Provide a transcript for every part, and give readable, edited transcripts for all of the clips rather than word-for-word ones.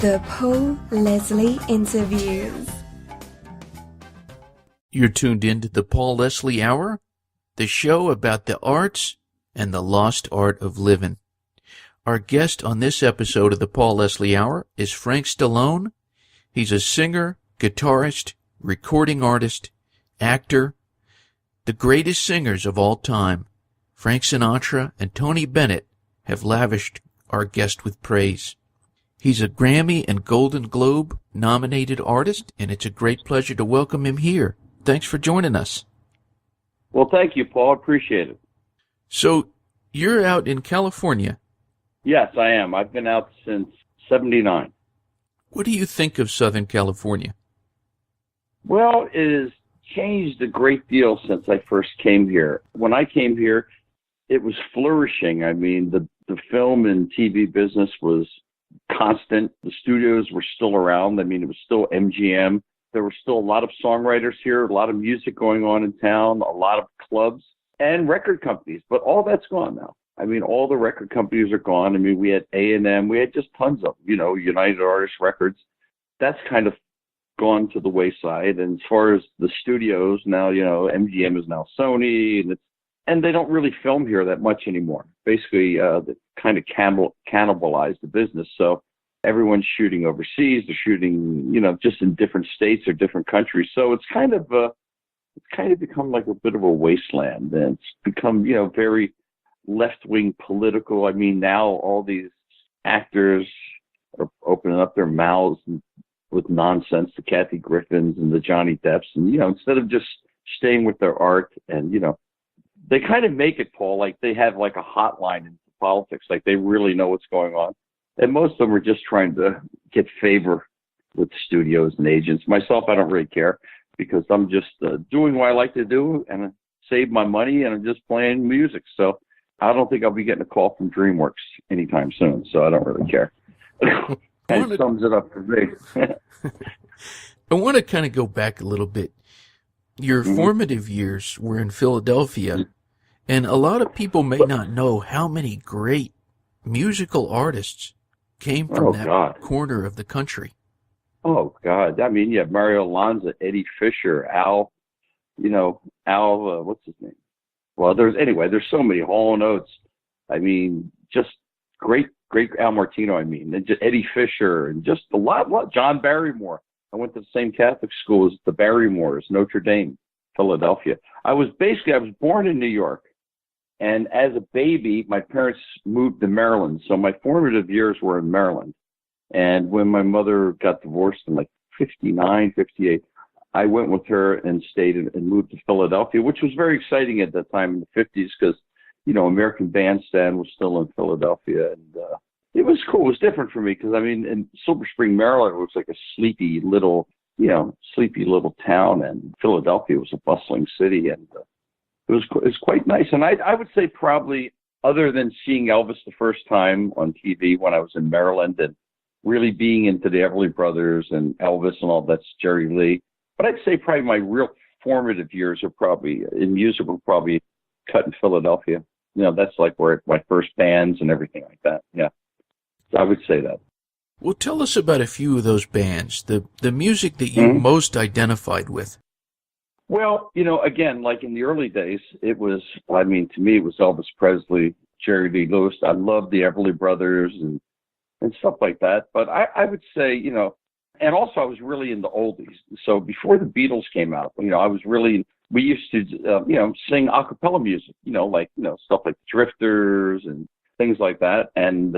The Paul Leslie Interviews. You're tuned in to the Paul Leslie Hour, the show about the arts and the lost art of living. Our guest on this episode of the Paul Leslie Hour is Frank Stallone. He's a singer, guitarist, recording artist, actor, the greatest singers of all time. Frank Sinatra and Tony Bennett have lavished our guest with praise. He's a Grammy and Golden Globe nominated artist, and it's a great pleasure to welcome him here. Thanks for joining us. Well, thank you, Paul. Appreciate it. So, you're out in California. Yes, I am. I've been out since '79. What do you think of Southern California? Well, it has changed a great deal since I first came here. When I came here, it was flourishing. I mean, the film and TV business was constant. The studios were still around. I mean, it was still MGM. There were still a lot of songwriters here, a lot of music going on in town, a lot of clubs and record companies. But all that's gone now. I mean, all the record companies are gone. I mean, we had A&M. We had just tons of, United Artists Records. That's kind of gone to the wayside. And as far as the studios now, MGM is now Sony, and they don't really film here that much anymore. Basically, they kind of cannibalized the business. So everyone's shooting overseas. They're shooting, just in different states or different countries. So it's kind of become like a bit of a wasteland, and it's become, very left-wing political. I mean, now all these actors are opening up their mouths with nonsense, the Kathy Griffins and the Johnny Depps, and instead of just staying with their art, and they kind of make it, Paul, like they have like a hotline into politics, like they really know what's going on. And most of them are just trying to get favor with studios and agents. Myself, I don't really care, because I'm just doing what I like to do and save my money, and I'm just playing music. So I don't think I'll be getting a call from DreamWorks anytime soon. So I don't really care. That sums it up for me. I want to kind of go back a little bit. Your formative years were in Philadelphia, and a lot of people may not know how many great musical artists came from corner of the country. Oh, God. I mean, you have Mario Lanza, Eddie Fisher, Al, what's his name? Well, there's so many. Hall & Oates. I mean, just great Al Martino, and just Eddie Fisher, and just a lot. John Barrymore. I went to the same Catholic school as the Barrymores, Notre Dame, Philadelphia. I was born in New York. And as a baby, my parents moved to Maryland. So my formative years were in Maryland. And when my mother got divorced in like 59, 58, I went with her and stayed and moved to Philadelphia, which was very exciting at that time in the 50s, because, American Bandstand was still in Philadelphia. And it was cool. It was different for me because, in Silver Spring, Maryland, it was like a sleepy little town. And Philadelphia was a bustling city. And it was quite nice. And I would say probably, other than seeing Elvis the first time on TV when I was in Maryland and really being into the Everly Brothers and Elvis and all that's Jerry Lee, but I'd say probably my real formative years are probably in music were probably cut in Philadelphia. That's like where my first bands and everything like that. Yeah. So I would say that. Well, tell us about a few of those bands, the music that you most identified with. Well, again, like in the early days, it was, to me, it was Elvis Presley, Jerry Lee Lewis. I loved the Everly Brothers and stuff like that. But I would say, and also I was really into oldies. So before the Beatles came out, we used to, sing a cappella music, stuff like Drifters and things like that. And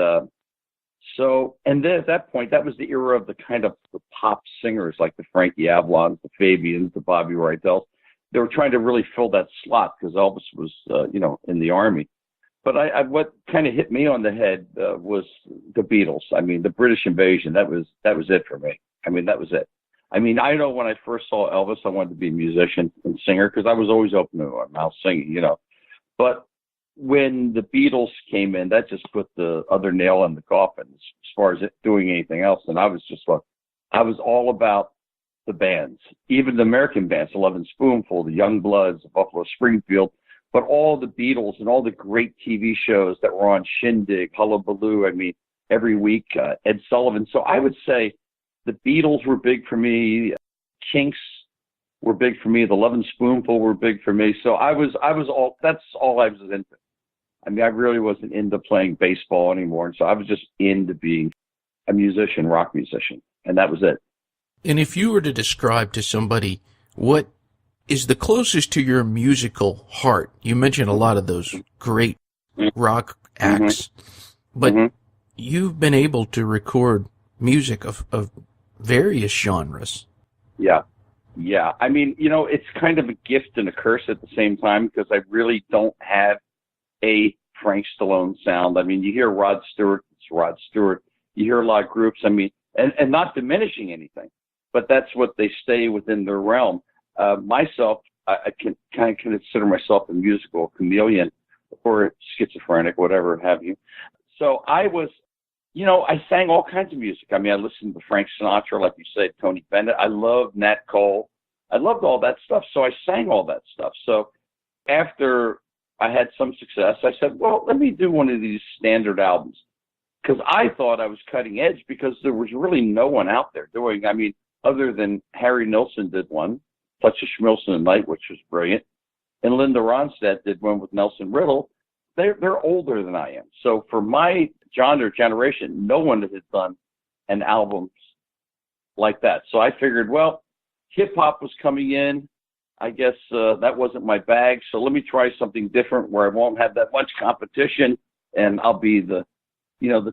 and then at that point, that was the era of the kind of the pop singers like the Frankie Avalons, the Fabians, the Bobby Rydells. They were trying to really fill that slot because Elvis was, in the Army. But what kind of hit me on the head was the Beatles. The British Invasion. That was it for me. That was it. I know when I first saw Elvis, I wanted to be a musician and singer because I was always open to my mouth singing, But when the Beatles came in, that just put the other nail in the coffin as far as it doing anything else. And I was all about the bands, even the American bands, the Love and Spoonful, the Young Bloods, the Buffalo Springfield, but all the Beatles and all the great TV shows that were on Shindig, Hullabaloo. every week, Ed Sullivan. So I would say the Beatles were big for me. Kinks were big for me. The Lovin' Spoonful were big for me. So that's all I was into. I mean, I really wasn't into playing baseball anymore. And so I was just into being a musician, rock musician. And that was it. And if you were to describe to somebody what is the closest to your musical heart, you mentioned a lot of those great rock acts, but you've been able to record music of various genres. Yeah. Yeah. I mean, it's kind of a gift and a curse at the same time because I really don't have a Frank Stallone sound. I mean, you hear Rod Stewart, it's Rod Stewart. You hear a lot of groups, I mean, and not diminishing anything, but that's what they stay within their realm. Myself, I can kind of consider myself a musical chameleon or schizophrenic, whatever have you. So I was, I sang all kinds of music. I mean, I listened to Frank Sinatra, like you said, Tony Bennett. I loved Nat Cole. I loved all that stuff. So I sang all that stuff. So after I had some success, I said, well, let me do one of these standard albums. Because I thought I was cutting edge because there was really no one out there doing, I mean, other than Harry Nilsson did one, Touch of Schmilson at Night, which was brilliant. And Linda Ronstadt did one with Nelson Riddle. They're older than I am. So for my genre generation, no one had done an album like that. So I figured, well, hip hop was coming in. I guess that wasn't my bag. So let me try something different where I won't have that much competition and I'll be the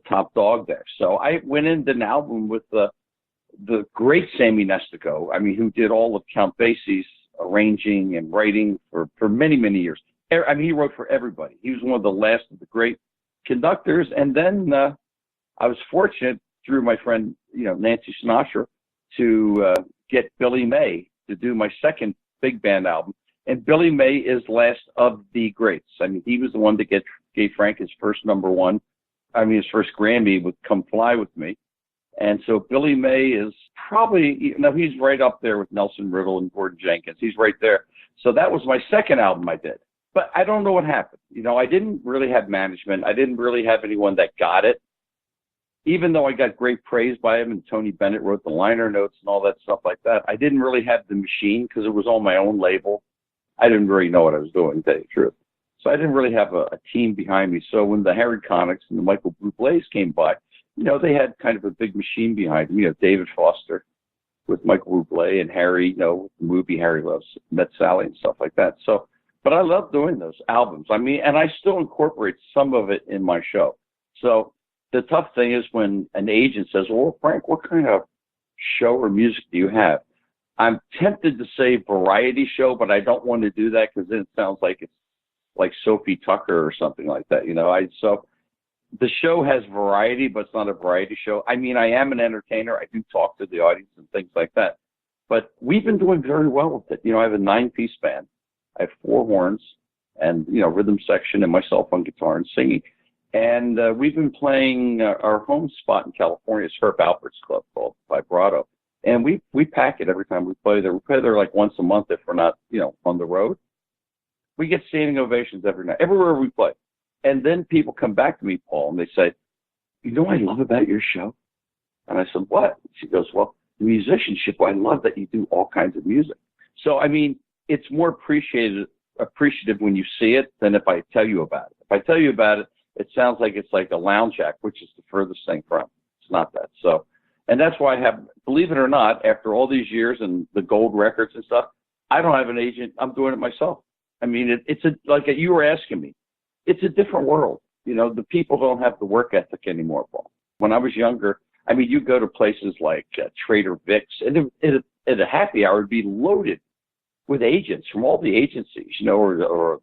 top dog there. So I went into an album with the great Sammy Nestico, I mean, who did all of Count Basie's arranging and writing for many, many years. I mean, he wrote for everybody. He was one of the last of the great conductors. And then I was fortunate through my friend, Nancy Sinatra, to get Billy May to do my second big band album. And Billy May is last of the greats. I mean, he was the one that gave Frank his first his first Grammy with Come Fly With Me. And so Billy May is probably, he's right up there with Nelson Riddle and Gordon Jenkins. He's right there. So that was my second album I did. But I don't know what happened. I didn't really have management. I didn't really have anyone that got it. Even though I got great praise by him and Tony Bennett wrote the liner notes and all that stuff like that, I didn't really have the machine because it was on my own label. I didn't really know what I was doing, to tell you the truth. So I didn't really have a team behind me. So when the Harry Connicks and the Michael Bublés came by, they had kind of a big machine behind them. David Foster with Michael Bublé and Harry, the movie Harry Loves Met Sally and stuff like that. So, but I love doing those albums. I mean, and I still incorporate some of it in my show. So the tough thing is when an agent says, well, Frank, what kind of show or music do you have? I'm tempted to say variety show, but I don't want to do that because then it sounds like it's like Sophie Tucker or something like that. So the show has variety, but it's not a variety show. I mean, I am an entertainer. I do talk to the audience and things like that. But we've been doing very well with it. I have a 9-piece band. I have 4 horns and, rhythm section and myself on guitar and singing. And we've been playing our home spot in California. It's Herb Alpert's club called Vibrato. And we pack it every time we play there. We play there like once a month if we're not, on the road. We get standing ovations every night, everywhere we play. And then people come back to me, Paul, and they say, what I love about your show? And I said, what? She goes, well, the musicianship, I love that you do all kinds of music. So, I mean, it's more appreciative when you see it than if I tell you about it. If I tell you about it, it sounds like it's like a lounge act, which is the furthest thing from. It's not that. So, and that's why I have, believe it or not, after all these years and the gold records and stuff, I don't have an agent. I'm doing it myself. I mean, like you were asking me, it's a different world. The people don't have the work ethic anymore, Paul. When I was younger, I mean, you go to places like Trader Vic's, and at a happy hour, it'd be loaded with agents from all the agencies, or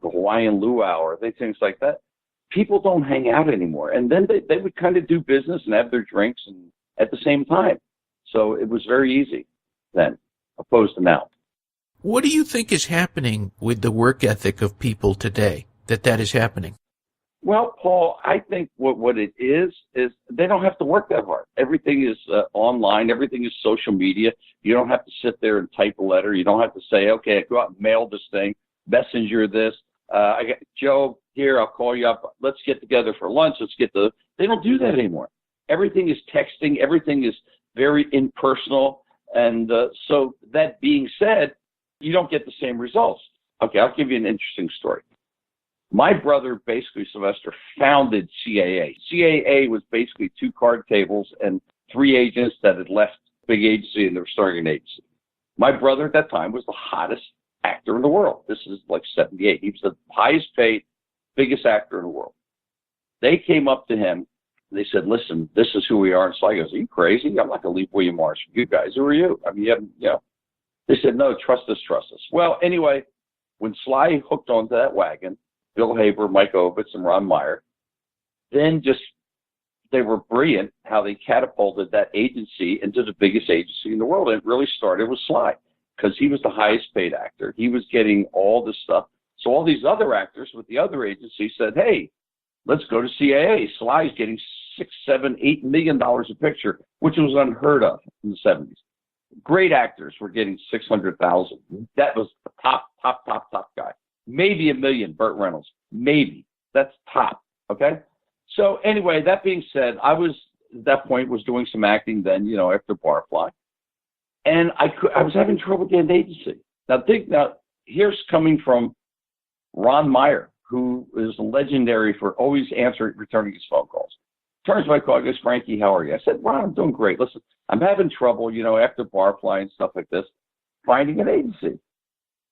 the Hawaiian Luau, or things like that. People don't hang out anymore. And then they would kind of do business and have their drinks and at the same time. So it was very easy then, opposed to now. What do you think is happening with the work ethic of people today, that is happening? Well, Paul, I think what it is they don't have to work that hard. Everything is online. Everything is social media. You don't have to sit there and type a letter. You don't have to say, okay, go out and mail this thing, messenger this. I got Joe here. I'll call you up. Let's get together for lunch. They don't do that anymore. everything is texting, everything is very impersonal. And so that being said, you don't get the same results. Okay, I'll give you an interesting story. My brother, basically, Sylvester, founded CAA. CAA was basically 2 card tables and 3 agents that had left big agency and they were starting an agency. My brother at that time was the hottest actor in the world. This is like 78. He was the highest paid, biggest actor in the world. They came up to him. They said, listen, this is who we are. And Sly goes, are you crazy? I'm not going to leave William Morris for you guys. Who are you? I mean, They said, no, trust us. Well, anyway, when Sly hooked onto that wagon, Bill Haber, Mike Ovitz, and Ron Meyer, then they were brilliant how they catapulted that agency into the biggest agency in the world. And it really started with Sly because he was the highest paid actor. He was getting all this stuff. So all these other actors with the other agency said, hey, let's go to CAA. Sly's getting $6, $7, $8 million a picture, which was unheard of in the 70s. Great actors were getting 600,000. That was the top guy. Maybe $1 million, Burt Reynolds. Maybe. That's top. Okay? So anyway, that being said, I was at that point was doing some acting then, after Barfly. And I was having trouble getting an agency. Now here's coming from Ron Meyer, who is legendary for always returning his phone calls. Turns my call, goes, Frankie, how are you? I said, Ron, I'm doing great. Listen, I'm having trouble, after Barfly and stuff like this, finding an agency.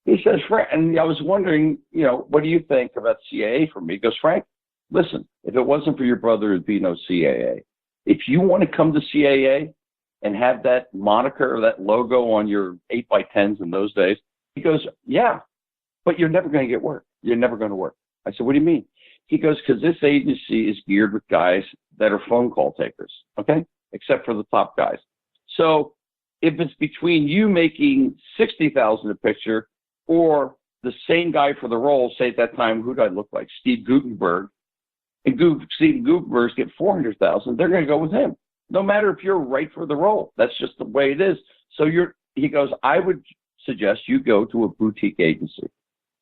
He says, Frank, and I was wondering, what do you think about CAA for me? He goes, Frank, listen, if it wasn't for your brother, there'd be no CAA. If you want to come to CAA and have that moniker or that logo on your 8x10s in those days, he goes, yeah, but you're never going to get work. You're never going to work. I said, what do you mean? He goes, because this agency is geared with guys that are phone call takers, okay, except for the top guys. So if it's between you making $60,000 a picture or the same guy for the role, say at that time, who did I look like? Steve Guttenberg. And Steve Guttenberg's get $400,000. They're going to go with him, no matter if you're right for the role. That's just the way it is. So he goes, I would suggest you go to a boutique agency.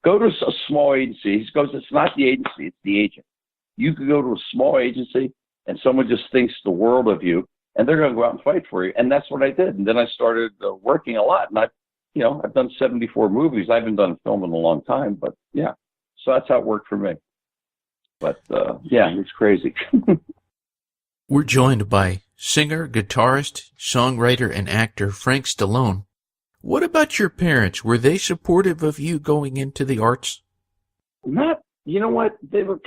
Go to a small agency. He goes, it's not the agency, it's the agent. You could go to a small agency and someone just thinks the world of you and they're going to go out and fight for you. And that's what I did. And then I started working a lot. And I've done 74 movies. I haven't done a film in a long time, but yeah. So that's how it worked for me. But it's crazy. We're joined by singer, guitarist, songwriter, and actor Frank Stallone. What about your parents? Were they supportive of you going into the arts? You know what? They were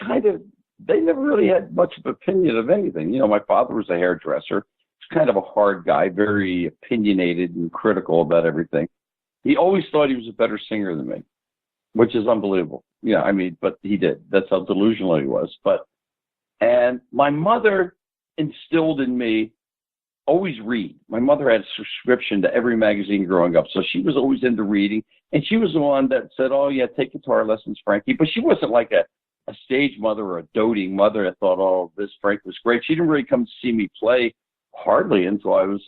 they never really had much of an opinion of anything. My father was a hairdresser. He's kind of a hard guy, very opinionated and critical about everything. He always thought he was a better singer than me, which is unbelievable. Yeah, but he did. That's how delusional he was. And my mother instilled in me, always read. My mother had a subscription to every magazine growing up, so she was always into reading. And she was the one that said, oh, yeah, take guitar lessons, Frankie. But she wasn't like a stage mother or a doting mother that thought, oh, this Frank was great. She didn't really come to see me play hardly until I was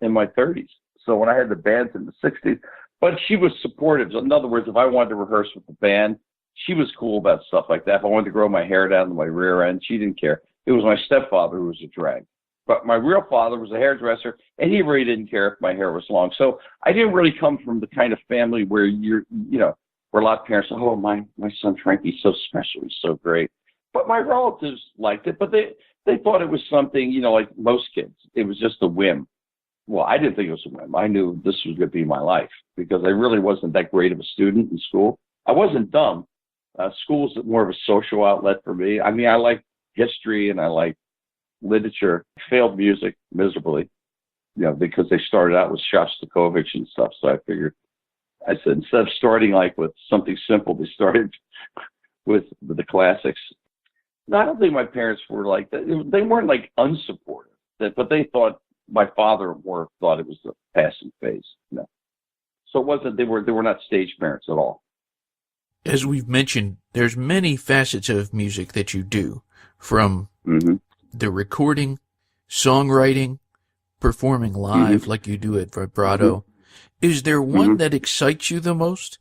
in my 30s. So when I had the bands in the 60s, but she was supportive. So in other words, if I wanted to rehearse with the band, she was cool about stuff like that. If I wanted to grow my hair down to my rear end, she didn't care. It was my stepfather who was a drag. But my real father was a hairdresser, and he really didn't care if my hair was long. So I didn't really come from the kind of family where where a lot of parents say, oh, my son Frankie's so special, he's so great. But my relatives liked it, but they thought it was something, like most kids. It was just a whim. Well, I didn't think it was a whim. I knew this was going to be my life because I really wasn't that great of a student in school. I wasn't dumb. School's more of a social outlet for me. I like history and I like literature. I failed music miserably, because they started out with Shostakovich and stuff. So I said, instead of starting with something simple, they started with the classics. No, I don't think my parents were like that. They weren't unsupportive, but they thought my father more thought it was a passing phase. No. So it wasn't, they were not stage parents at all. As we've mentioned, there's many facets of music that you do, from the recording, songwriting, performing live like you do at Vibrato. Is there one that excites you the most?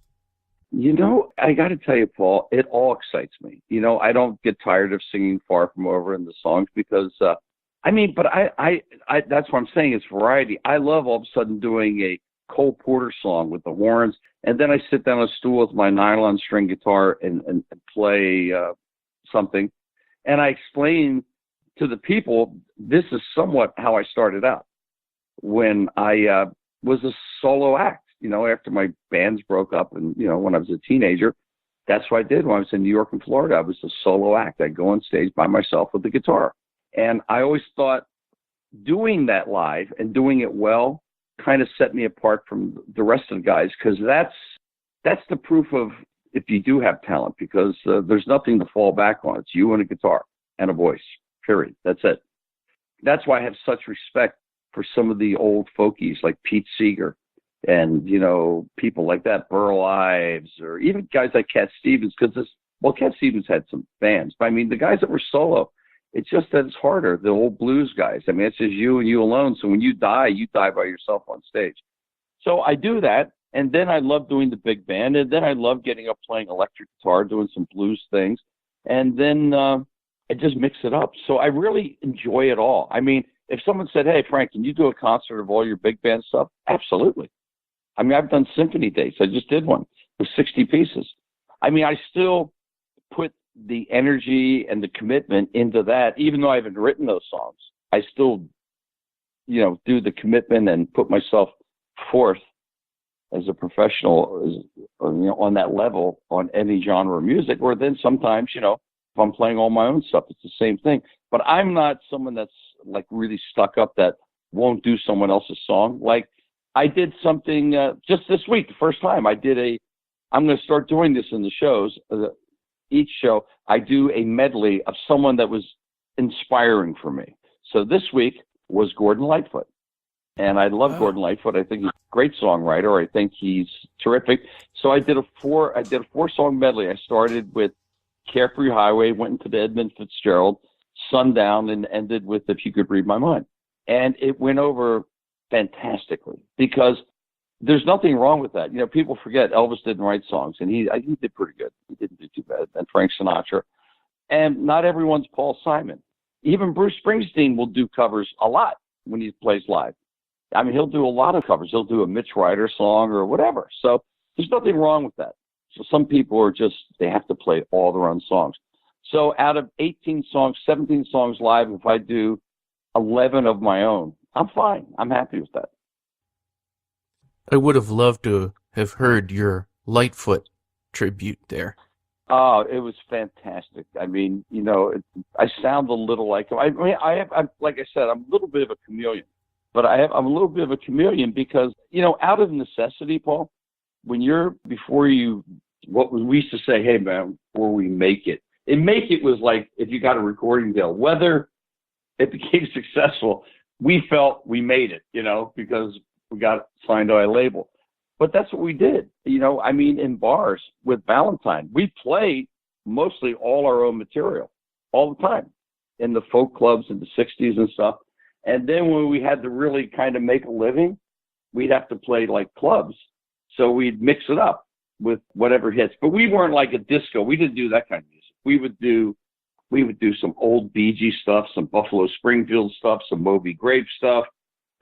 I got to tell you, Paul, it all excites me. I don't get tired of singing Far From Over in the songs because I mean, but I that's what I'm saying. It's variety. I love all of a sudden doing a Cole Porter song with the horns, and then I sit down on a stool with my nylon string guitar and play something, and I explain to the people, this is somewhat how I started out when I was a solo act. You know, after my bands broke up, and you know, when I was a teenager, that's what I did when I was in New York and Florida. I was a solo act. I'd go on stage by myself with the guitar. And I always thought doing that live and doing it well kind of set me apart from the rest of the guys, because that's the proof of if you do have talent, because there's nothing to fall back on. It's you and a guitar and a voice, period. That's it. That's why I have such respect for some of the old folkies like Pete Seeger and, you know, people like that, Burl Ives, or even guys like Cat Stevens, because Cat Stevens had some bands, but I mean, the guys that were solo, it's just that it's harder. The old blues guys. I mean, it's just you and you alone. So when you die by yourself on stage. So I do that. And then I love doing the big band. And then I love getting up playing electric guitar, doing some blues things. And then I just mix it up. So I really enjoy it all. I mean, if someone said, hey, Frank, can you do a concert of all your big band stuff? Absolutely. I mean, I've done symphony dates. I just did one with 60 pieces. I mean, I still put the energy and the commitment into that, even though I haven't written those songs. I still, you know, do the commitment and put myself forth as a professional, you know, on that level on any genre of music. Or then sometimes, you know, if I'm playing all my own stuff, it's the same thing. But I'm not someone that's like really stuck up that won't do someone else's song. Like I did something just this week, the first time I'm going to start doing this in the shows. Each show, I do a medley of someone that was inspiring for me. So this week was Gordon Lightfoot. And I love Gordon Lightfoot. I think he's a great songwriter. I think he's terrific. So I did a 4-song medley. I started with Carefree Highway, went into the Edmund Fitzgerald, Sundown, and ended with If You Could Read My Mind. And it went over fantastically because there's nothing wrong with that. You know, people forget Elvis didn't write songs, and he did pretty good. He didn't do too bad. And Frank Sinatra. And not everyone's Paul Simon. Even Bruce Springsteen will do covers a lot when he plays live. I mean, he'll do a lot of covers. He'll do a Mitch Ryder song or whatever. So there's nothing wrong with that. So some people are just, they have to play all their own songs. So out of 18 songs, 17 songs live, if I do 11 of my own, I'm fine. I'm happy with that. I would have loved to have heard your Lightfoot tribute there. Oh, it was fantastic. I mean, you know, I sound a little like him. I'm like I said, I'm a little bit of a chameleon, but I'm a little bit of a chameleon because, you know, out of necessity, Paul, what we used to say, hey man, before we make it was like, if you got a recording deal, whether it became successful, we felt we made it, you know, because we got signed to a label. But that's what we did. You know, I mean, in bars with Valentine, we played mostly all our own material all the time in the folk clubs in the 60s and stuff. And then when we had to really kind of make a living, we'd have to play like clubs. So we'd mix it up with whatever hits. But we weren't like a disco. We didn't do that kind of music. We would do some old Bee Gees stuff, some Buffalo Springfield stuff, some Moby Grape stuff,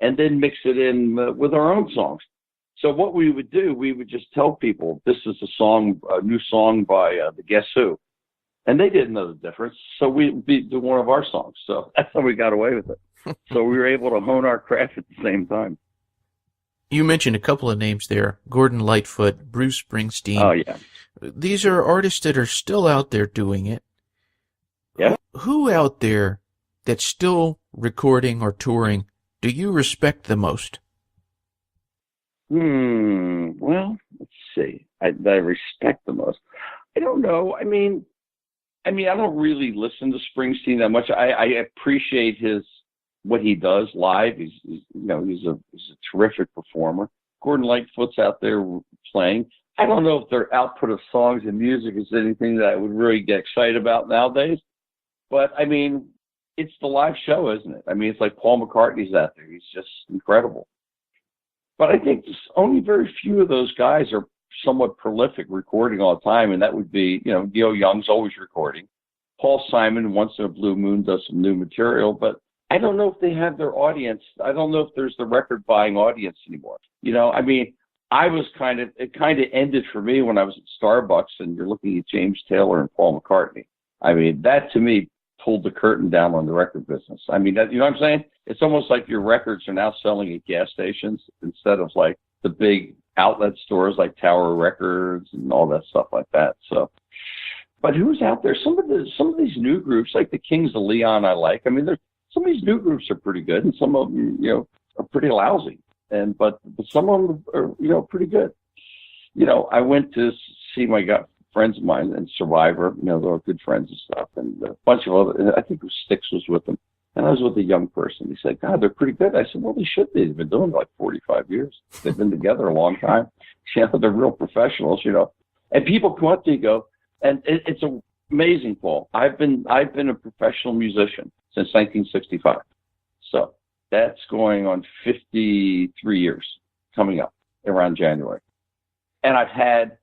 and then mix it in with our own songs. So what we would do, we would just tell people, this is a new song by the Guess Who. And they didn't know the difference. So we'd do one of our songs. So that's how we got away with it. So we were able to hone our craft at the same time. You mentioned a couple of names there, Gordon Lightfoot, Bruce Springsteen. Oh, yeah. These are artists that are still out there doing it. Yeah. Who out there that's still recording or touring do you respect the most? Well, let's see. I respect the most. I don't know. I mean, I don't really listen to Springsteen that much. I appreciate what he does live. He's a terrific performer. Gordon Lightfoot's out there playing. I don't know if their output of songs and music is anything that I would really get excited about nowadays. But I mean, it's the live show, isn't it? I mean, it's like Paul McCartney's out there. He's just incredible. But I think only very few of those guys are somewhat prolific recording all the time, and that would be, you know, Neil Young's always recording. Paul Simon, once in a blue moon, does some new material, but I don't know if they have their audience. I don't know if there's the record buying audience anymore. I mean, it kind of ended for me when I was at Starbucks and you're looking at James Taylor and Paul McCartney. I mean, that to me pulled the curtain down on the record business. I mean, you know what I'm saying? It's almost like your records are now selling at gas stations instead of like the big outlet stores like Tower Records and all that stuff like that. So, but who's out there? Some of these new groups, like the Kings of Leon, I like. I mean, some of these new groups are pretty good, and some of them, are pretty lousy. But some of them are, pretty good. I went to see my friends of mine and Survivor. They're good friends and stuff, and a bunch of other. I think Styx was with them, and I was with a young person. He said, "God, they're pretty good." I said, "Well, they should be. They've been doing it like 45 years. They've been together a long time. They're real professionals. And people come up to you and go, and it's amazing, Paul. I've been a professional musician since 1965, so that's going on 53 years coming up around January. And I've had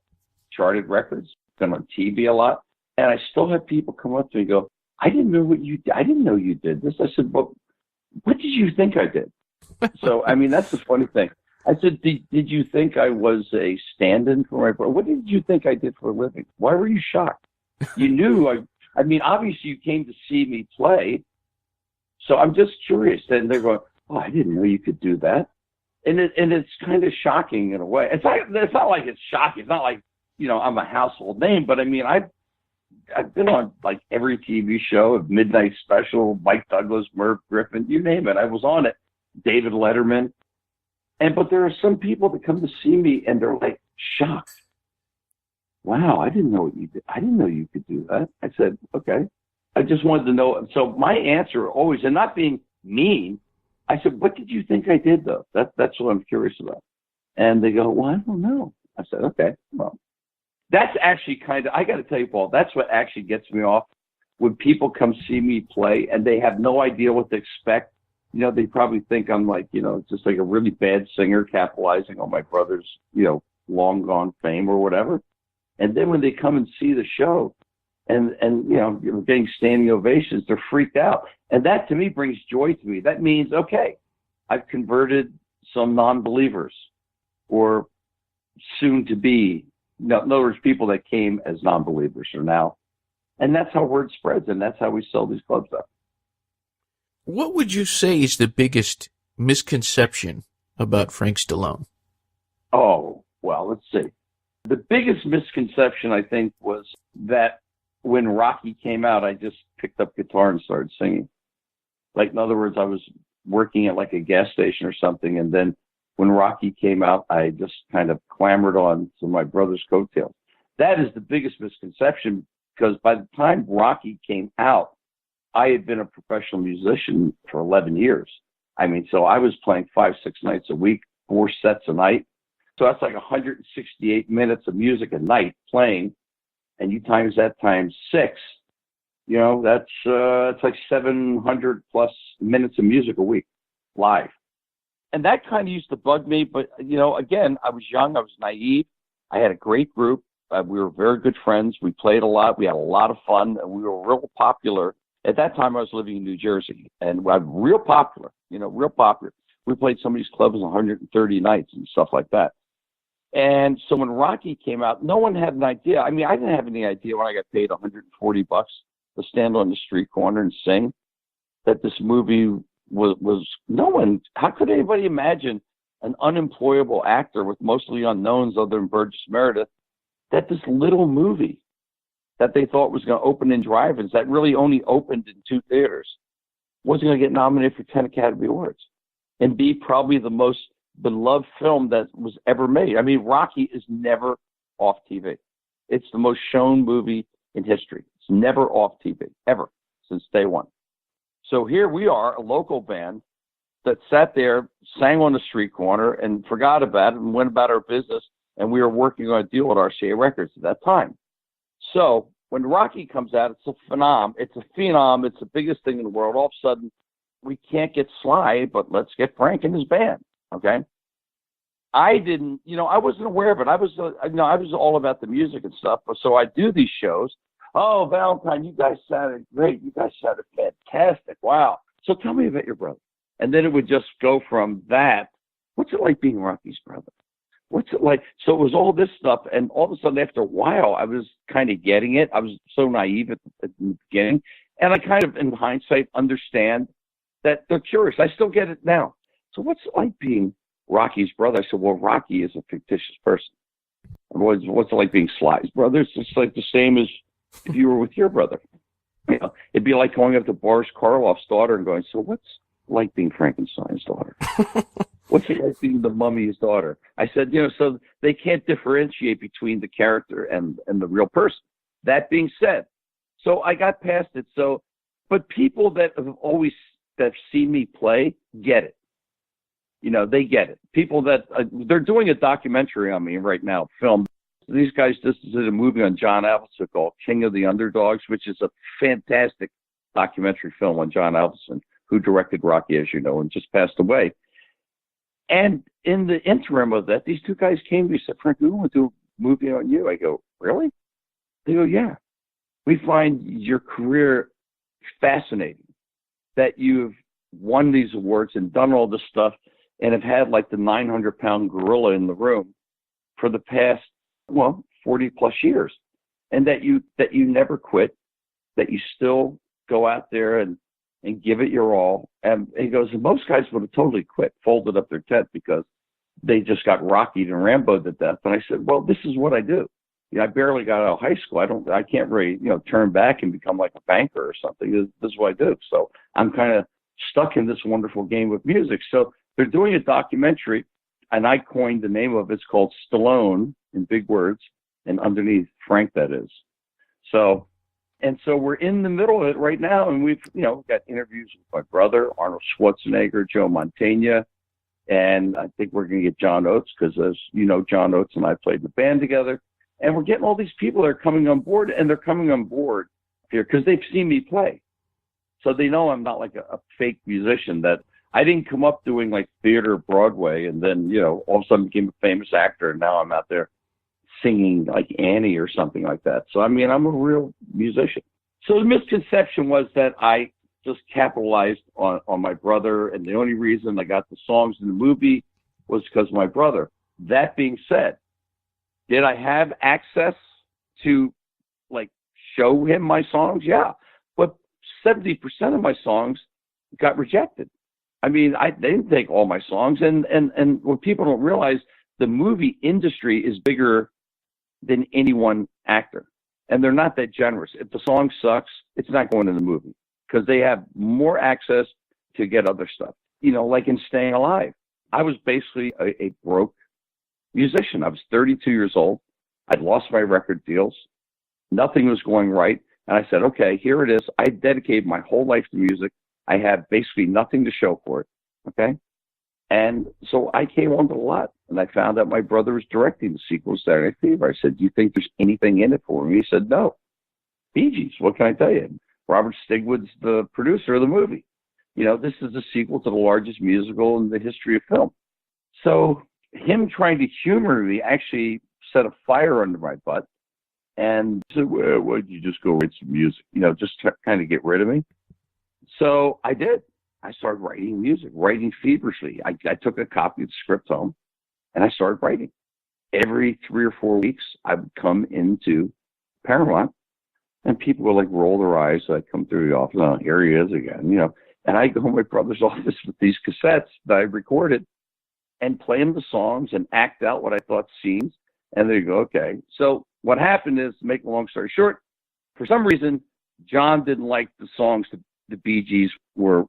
charted records, been on TV a lot, and I still have people come up to me and go, I didn't know you did this. I said, well, what did you think I did? So, I mean, that's the funny thing. I said, did you think I was a stand-in for my brother? What did you think I did for a living? Why were you shocked? You knew, I mean, obviously you came to see me play. So I'm just curious. And they're going, oh, I didn't know you could do that. And it's kind of shocking in a way. It's not like it's shocking. It's not like, I'm a household name, but I mean, I've been on like every TV show, Midnight Special, Mike Douglas, Merv Griffin, you name it. I was on it, David Letterman. But there are some people that come to see me and they're like shocked. Wow, I didn't know what you did. I didn't know you could do that. I said, okay. I just wanted to know. So my answer always, and not being mean, I said, what did you think I did though? That's what I'm curious about. And they go, well, I don't know. I said, okay, well, that's actually I got to tell you, Paul, that's what actually gets me off when people come see me play and they have no idea what to expect. They probably think I'm like, just like a really bad singer capitalizing on my brother's, long gone fame or whatever. And then when they come and see the show and you're getting standing ovations, they're freaked out. And that to me brings joy to me. That means, okay, I've converted some non-believers or soon to be, in other words, people that came as non-believers are now. And that's how word spreads. And that's how we sell these clubs up. What would you say is the biggest misconception about Frank Stallone? Oh, well, let's see. The biggest misconception, I think, was that when Rocky came out, I just picked up guitar and started singing. Like, in other words, I was working at like a gas station or something, and then when Rocky came out, I just kind of clambered on to my brother's coattails. That is the biggest misconception, because by the time Rocky came out, I had been a professional musician for 11 years. I mean, so I was playing 5-6 nights a week, 4 sets a night. So that's like 168 minutes of music a night playing. And you times that times 6, it's like 700 plus minutes of music a week live. And that kind of used to bug me. But, again, I was young. I was naive. I had a great group. We were very good friends. We played a lot. We had a lot of fun. And we were real popular. At that time, I was living in New Jersey. And I was real popular, real popular. We played some of these clubs 130 nights and stuff like that. And so when Rocky came out, no one had an idea. I mean, I didn't have any idea when I got paid $140 to stand on the street corner and sing that this movie was no one. How could anybody imagine an unemployable actor with mostly unknowns other than Burgess Meredith, that this little movie that they thought was going to open in drive-ins, that really only opened in 2 theaters, wasn't going to get nominated for 10 Academy Awards and be probably the most beloved film that was ever made. I mean, Rocky is never off TV. It's the most shown movie in history. It's never off TV, ever, since day one. So here we are, a local band that sat there, sang on the street corner, and forgot about it and went about our business, and we were working on a deal with RCA Records at that time. So when Rocky comes out, it's a phenom. It's the biggest thing in the world. All of a sudden, we can't get Sly, but let's get Frank and his band. Okay. I didn't, I wasn't aware of it. I was all about the music and stuff. So I do these shows. Oh, Valentine, you guys sounded great. You guys sounded fantastic. Wow. So tell me about your brother. And then it would just go from that. What's it like being Rocky's brother? What's it like? So it was all this stuff. And all of a sudden, after a while, I was kind of getting it. I was so naive at the beginning. And I kind of, in hindsight, understand that they're curious. I still get it now. So what's it like being Rocky's brother? I said, well, Rocky is a fictitious person. What's it like being Sly's brother? It's just like the same as if you were with your brother. You know, it'd be like going up to Boris Karloff's daughter and going, so what's it like being Frankenstein's daughter? What's it like being the mummy's daughter? I said, you know, so they can't differentiate between the character and the real person. That being said, so I got past it. So, but people that have always that have seen me play get it. You know, they get it. People that they're doing a documentary on me right now, film. These guys just did a movie on John Avildsen called King of the Underdogs, which is a fantastic documentary film on John Avildsen, who directed Rocky, as you know, and just passed away. And in the interim of that, these two guys came to me and said, Frank, we want to do a movie on you. I go, really? They go, yeah. We find your career fascinating, that you've won these awards and done all this stuff and have had like the 900-pound gorilla in the room for the past, 40 plus years. And that you never quit, that you still go out there and give it your all. And he goes, and most guys would have totally quit, folded up their tent because they just got Rockied and Rambo'd to death. And I said, well, this is what I do. You know, I barely got out of high school. I can't really, turn back and become like a banker or something. This is what I do. So I'm kind of stuck in this wonderful game of music. So they're doing a documentary, and I coined the name of it. It's called Stallone, in big words, and underneath Frank, that is. So we're in the middle of it right now, and we've, got interviews with my brother, Arnold Schwarzenegger, Joe Mantegna, and I think we're going to get John Oates because, as you know, John Oates and I played in the band together. And we're getting all these people that are coming on board, and they're coming on board here because they've seen me play. So they know I'm not like a fake musician, that I didn't come up doing like theater, Broadway, and then, all of a sudden became a famous actor, and now I'm out there singing like Annie or something like that. So, I mean, I'm a real musician. So the misconception was that I just capitalized on my brother, and the only reason I got the songs in the movie was because of my brother. That being said, did I have access to like show him my songs? Yeah. But 70% of my songs got rejected. I mean, they didn't take all my songs. And what people don't realize, the movie industry is bigger than any one actor. And they're not that generous. If the song sucks, it's not going in the movie because they have more access to get other stuff. Like in Staying Alive, I was basically a broke musician. I was 32 years old. I'd lost my record deals. Nothing was going right. And I said, okay, here it is. I dedicated my whole life to music. I have basically nothing to show for it. Okay. And so I came onto the lot, and I found out my brother was directing the sequel to Saturday Night Fever. I said, do you think there's anything in it for me? He said, no. Bee Gees, what can I tell you? Robert Stigwood's the producer of the movie. This is the sequel to the largest musical in the history of film. So him trying to humor me actually set a fire under my butt, and said, well, why don't you just go write some music, just to kind of get rid of me. So I did. I started writing music, writing feverishly. I took a copy of the script home, and I started writing. Every 3 or 4 weeks, I would come into Paramount, and people would like roll their eyes. So I'd come through the office, oh, here he is again, and I'd go to my brother's office with these cassettes that I recorded, and play him the songs and act out what I thought scenes. And there you go. Okay. So what happened is, to make a long story short, for some reason, John didn't like the songs that the Bee Gees were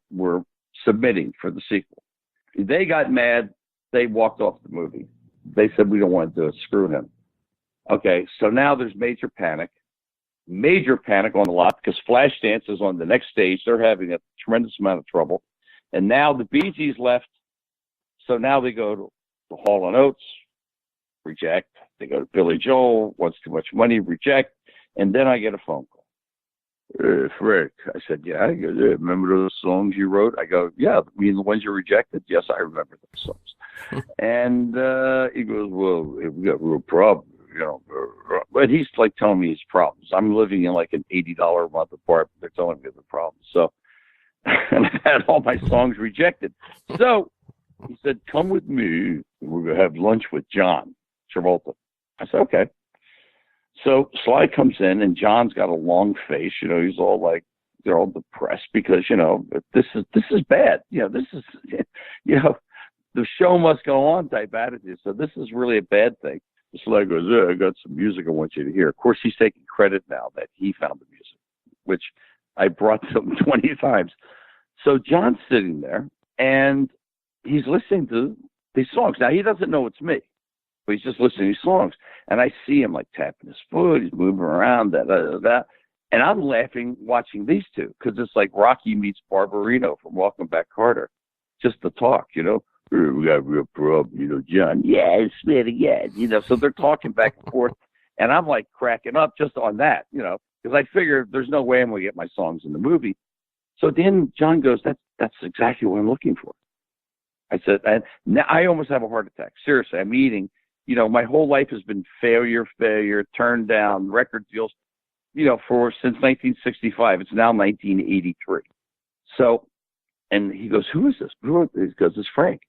submitting for the sequel. They got mad. They walked off the movie. They said, we don't want to do it. Screw him. Okay. So now there's major panic on the lot because Flashdance is on the next stage. They're having a tremendous amount of trouble. And now the Bee Gees left. So now they go to the Hall & Oates, reject. They go to Billy Joel, wants too much money, reject. And then I get a phone call. Frank, I said, yeah. He goes, remember those songs you wrote? I go, yeah. You mean the ones you rejected? Yes, I remember those songs. And he goes, well, we got a real problem, But he's like telling me his problems. I'm living in like an $80 a month apartment. They're telling me the problems. So and I had all my songs rejected. So he said, come with me. We're going to have lunch with John Travolta. I said, okay. So Sly comes in, and John's got a long face. He's all like, they're all depressed because, this is bad. This is, the show must go on type attitude. So this is really a bad thing. Sly goes, I got some music I want you to hear. Of course, he's taking credit now that he found the music, which I brought to him 20 times. So John's sitting there, and he's listening to these songs. Now, he doesn't know it's me, but he's just listening to these songs. And I see him, like, tapping his foot. He's moving around, that. And I'm laughing watching these two because it's like Rocky meets Barbarino from Welcome Back, Kotter. Just the talk, We got a real problem, John. Yeah, it's really, yeah. So they're talking back and forth. And I'm, like, cracking up just on that, because I figure there's no way I'm going to get my songs in the movie. So then John goes, that's exactly what I'm looking for. I said, and now I almost have a heart attack. Seriously, I'm eating. My whole life has been failure, turned down, record deals, since 1965. It's now 1983. So, and he goes, who is this? He goes, it's Frank.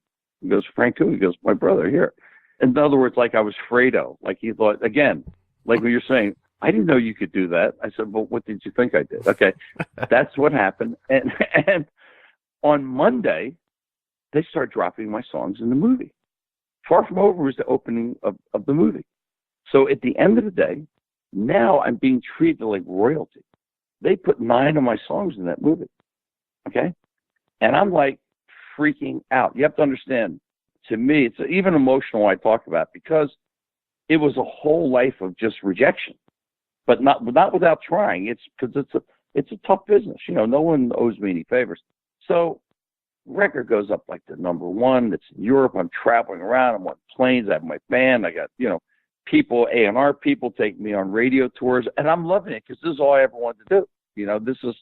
He goes, Frank who? He goes, my brother here. In other words, like I was Fredo. Like he thought, again, like what you're saying, I didn't know you could do that. I said, well, what did you think I did? Okay, that's what happened. And on Monday, they start dropping my songs in the movie. Far From Over was the opening of the movie. So at the end of the day, now I'm being treated like royalty. They put 9 of my songs in that movie. Okay? And I'm like freaking out. You have to understand, to me, it's even emotional when I talk about it because it was a whole life of just rejection. But not without trying. It's because it's a tough business. No one owes me any favors. So record goes up like the number 1. It's in Europe. I'm traveling around. I'm on planes. I have my band. I got, people, A&R people take me on radio tours, and I'm loving it because this is all I ever wanted to do. This is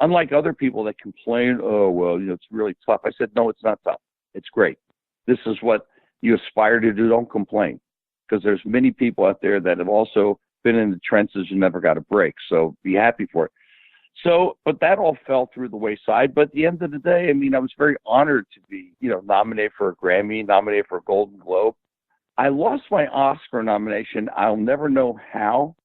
unlike other people that complain, oh, well, it's really tough. I said, no, it's not tough. It's great. This is what you aspire to do. Don't complain because there's many people out there that have also been in the trenches and never got a break. So be happy for it. So, but that all fell through the wayside. But at the end of the day, I was very honored to be, nominated for a Grammy, nominated for a Golden Globe. I lost my Oscar nomination. I'll never know how,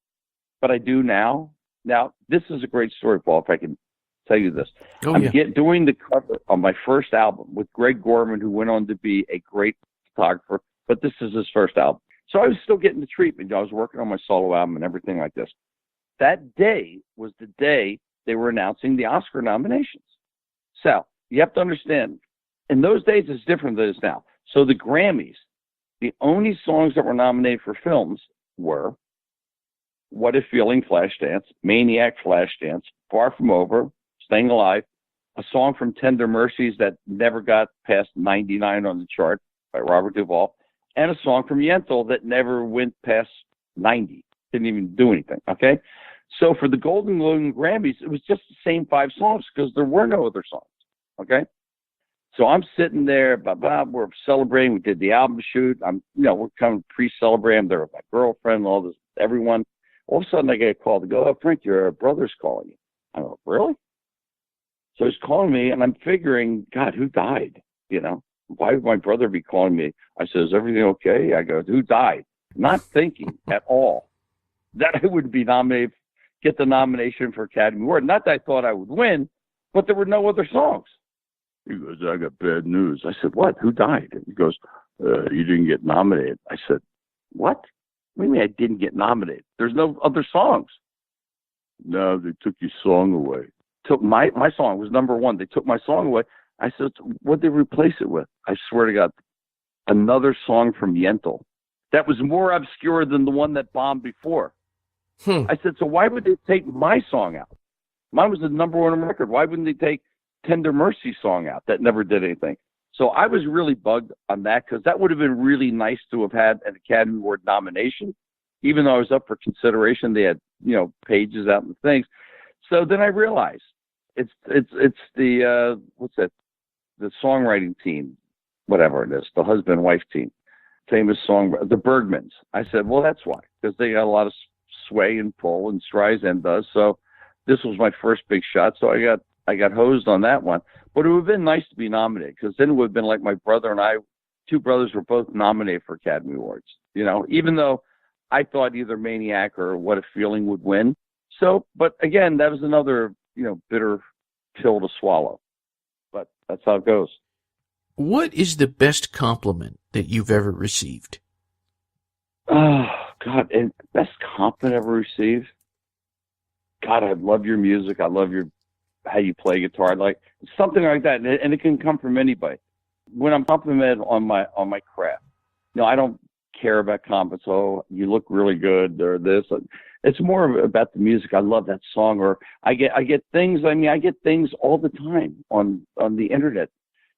but I do now. Now, this is a great story, Paul, if I can tell you this. Oh, I'm yeah. doing the cover on my first album with Greg Gorman, who went on to be a great photographer, but this is his first album. So I was still getting the treatment. I was working on my solo album and everything like this. That day was the day they were announcing the Oscar nominations. So you have to understand, in those days, it's different than it is now. So the Grammys, the only songs that were nominated for films were What If Feeling, Flashdance, Maniac, Flashdance, Far From Over, Staying Alive, a song from Tender Mercies that never got past 99 on the chart by Robert Duvall, and a song from Yentl that never went past 90. Didn't even do anything, okay? So for the Golden Globe and Grammys, it was just the same 5 songs because there were no other songs, okay? So I'm sitting there, we're celebrating. We did the album shoot. We're kind of pre-celebrating. I'm there with my girlfriend, all this, everyone. All of a sudden, I get a call to go, oh, Frank, your brother's calling you. I go, really? So he's calling me, and I'm figuring, God, who died? Why would my brother be calling me? I said, is everything okay? I go, who died? Not thinking at all that I would be nominated, get the nomination for Academy Award. Not that I thought I would win, but there were no other songs. He goes, I got bad news. I said, what? Who died? And he goes, you didn't get nominated. I said, what? What do you mean I didn't get nominated? There's no other songs. No, they took your song away. Took my song was number 1. They took my song away. I said, what'd they replace it with? I swear to God, another song from Yentl that was more obscure than the one that bombed before. I said, so why would they take my song out? Mine was the number 1 record. Why wouldn't they take Tender Mercy song out that never did anything? So I was really bugged on that because that would have been really nice to have had an Academy Award nomination. Even though I was up for consideration, they had, pages out and things. So then I realized it's the, what's that? The songwriting team, whatever it is, the husband-wife team, famous song, the Bergmans. I said, well, that's why, because they got a lot of sway and pull, and Streisand does. So this was my first big shot. So I got I got hosed on that one. But it would have been nice to be nominated, because then it would have been like my brother and I, two brothers were both nominated for Academy Awards, even though I thought either Maniac or What a Feeling would win. So, but again, that was another, bitter pill to swallow. But that's how it goes. What is the best compliment that you've ever received? Oh, God, and best compliment ever received? God, I love your music. I love how you play guitar. Like something like that. And it can come from anybody. When I'm complimented on my craft, I don't care about compliments. Oh, you look really good or this. It's more about the music. I love that song. Or I get things. I get things all the time on the internet.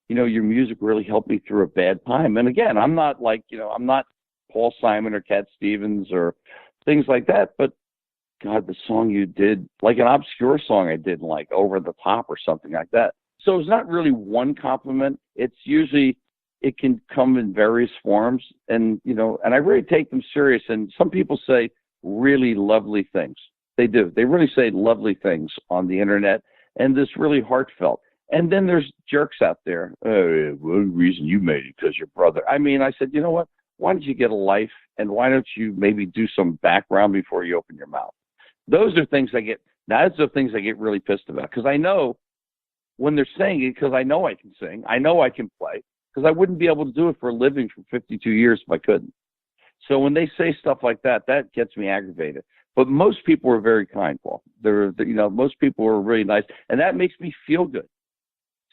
Your music really helped me through a bad time. And again, I'm not like, I'm not Paul Simon or Cat Stevens or things like that. But God, the song you did, like an obscure song I did, like Over the Top or something like that. So it's not really one compliment. It's usually, it can come in various forms. And, and I really take them serious. And some people say really lovely things. They do. They really say lovely things on the internet. And this really heartfelt. And then there's jerks out there. Oh, well, the reason you made it because your brother. I said, you know what? Why don't you get a life? And why don't you maybe do some background before you open your mouth? Those are things that's the things I get really pissed about. Because I know when they're saying it, because I know I can sing. I know I can play. Because I wouldn't be able to do it for a living for 52 years if I couldn't. So when they say stuff like that, that gets me aggravated. But most people are very kind, Paul. Most people are really nice. And that makes me feel good.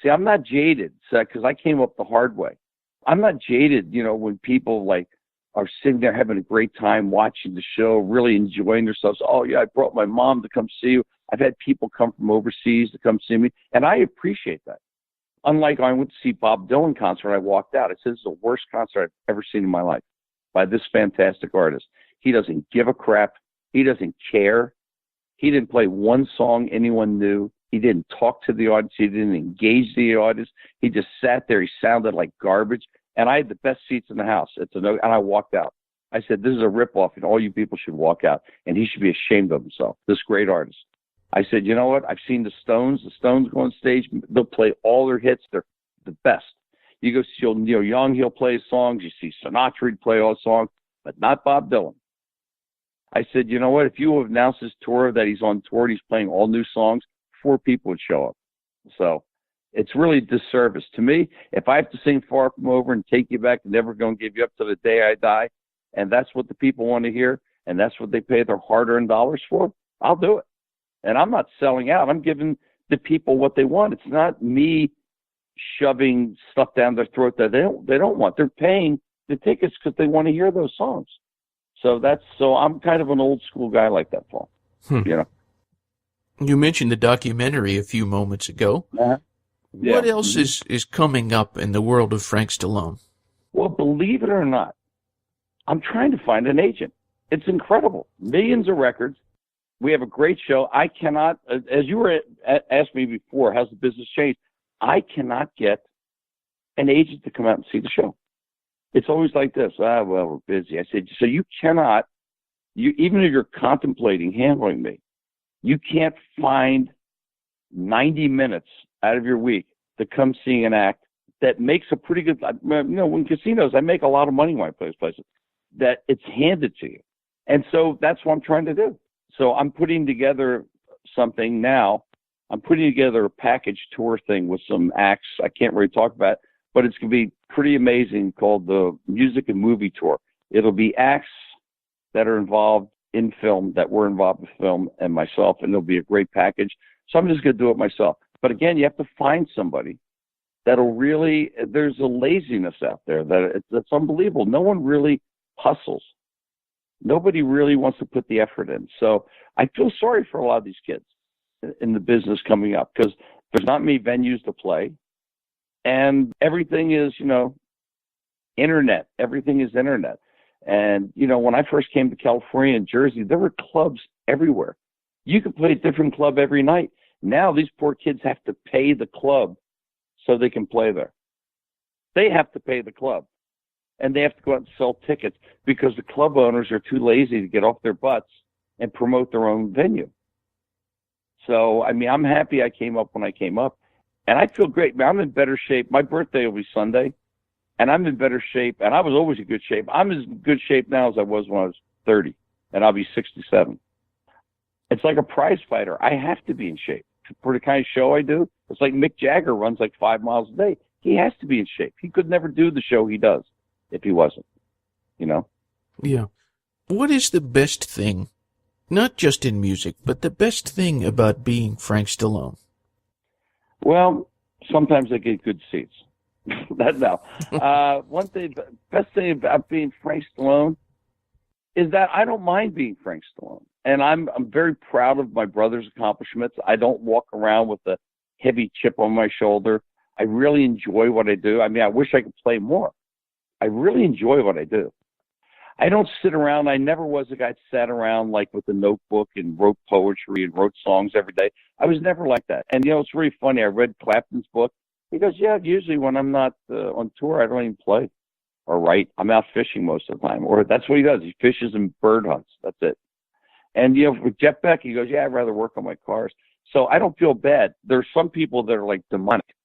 See, I'm not jaded, because I came up the hard way. I'm not jaded, when people are sitting there having a great time watching the show, really enjoying themselves. Oh, yeah, I brought my mom to come see you. I've had people come from overseas to come see me, and I appreciate that. Unlike I went to see Bob Dylan concert, I walked out. I said, this is the worst concert I've ever seen in my life by this fantastic artist. He doesn't give a crap. He doesn't care. He didn't play one song anyone knew. He didn't talk to the audience. He didn't engage the audience. He just sat there. He sounded like garbage. And I had the best seats in the house. And I walked out. I said, this is a ripoff, and all you people should walk out. And he should be ashamed of himself, this great artist. I said, you know what? I've seen the Stones. The Stones go on stage. They'll play all their hits. They're the best. You go see Neil Young, he'll play his songs. You see Sinatra, he'd play all his songs, but not Bob Dylan. I said, you know what? If you announce his tour that he's on tour, he's playing all new songs, 4 people would show up. So it's really a disservice to me. If I have to sing Far From Over and Take You Back and Never Gonna Give You Up to the Day I Die, and that's what the people want to hear, and that's what they pay their hard-earned dollars for, I'll do it. And I'm not selling out. I'm giving the people what they want. It's not me shoving stuff down their throat that they don't want. They're paying the tickets because they want to hear those songs. So I'm kind of an old school guy like that, Paul. You mentioned the documentary a few moments ago. Yeah. What else is coming up in the world of Frank Stallone? Well, believe it or not, I'm trying to find an agent. It's incredible. Millions of records. We have a great show. I cannot, as you were asked me before, how's the business changed? I cannot get an agent to come out and see the show. It's always like this. Well, we're busy. I said, so you cannot, even if you're contemplating handling me, you can't find 90 minutes out of your week to come see an act that makes a pretty good, when casinos, I make a lot of money when I play those places, that it's handed to you. And so that's what I'm trying to do. So I'm putting together something now. I'm putting together a package tour thing with some acts I can't really talk about, but it's going to be pretty amazing, called the Music and Movie Tour. It'll be acts that are involved in film, that were involved with film, and myself, and it'll be a great package. So I'm just going to do it myself. But again, you have to find somebody that'll really, there's a laziness out there that's unbelievable. No one really hustles. Nobody really wants to put the effort in. So I feel sorry for a lot of these kids in the business coming up, because there's not many venues to play. And everything is, internet. Everything is internet. And, when I first came to California and Jersey, there were clubs everywhere. You could play a different club every night. Now these poor kids have to pay the club so they can play there. They have to pay the club. And they have to go out and sell tickets because the club owners are too lazy to get off their butts and promote their own venue. So, I mean, I'm happy I came up when I came up. And I feel great. I'm in better shape. My birthday will be Sunday, and I'm in better shape. And I was always in good shape. I'm as good shape now as I was when I was 30, and I'll be 67. It's like a prize fighter. I have to be in shape for the kind of show I do. It's like Mick Jagger runs like 5 miles a day. He has to be in shape. He could never do the show he does if he wasn't, you know? Yeah. What is the best thing, not just in music, but the best thing about being Frank Stallone? Well, sometimes I get good seats. One thing, best thing about being Frank Stallone is that I don't mind being Frank Stallone. And I'm very proud of my brother's accomplishments. I don't walk around with a heavy chip on my shoulder. I really enjoy what I do. I mean, I wish I could play more. I really enjoy what I do. I don't sit around. I never was a guy that sat around like with a notebook and wrote poetry and wrote songs every day. I was never like that. And, you know, it's really funny. I read Clapton's book. He goes, yeah, usually when I'm not on tour, I don't even play or write. I'm out fishing most of the time. Or that's what he does. He fishes and bird hunts. That's it. And, you know, with Jeff Beck, he goes, yeah, I'd rather work on my cars. So I don't feel bad. There's some people that are like demonic.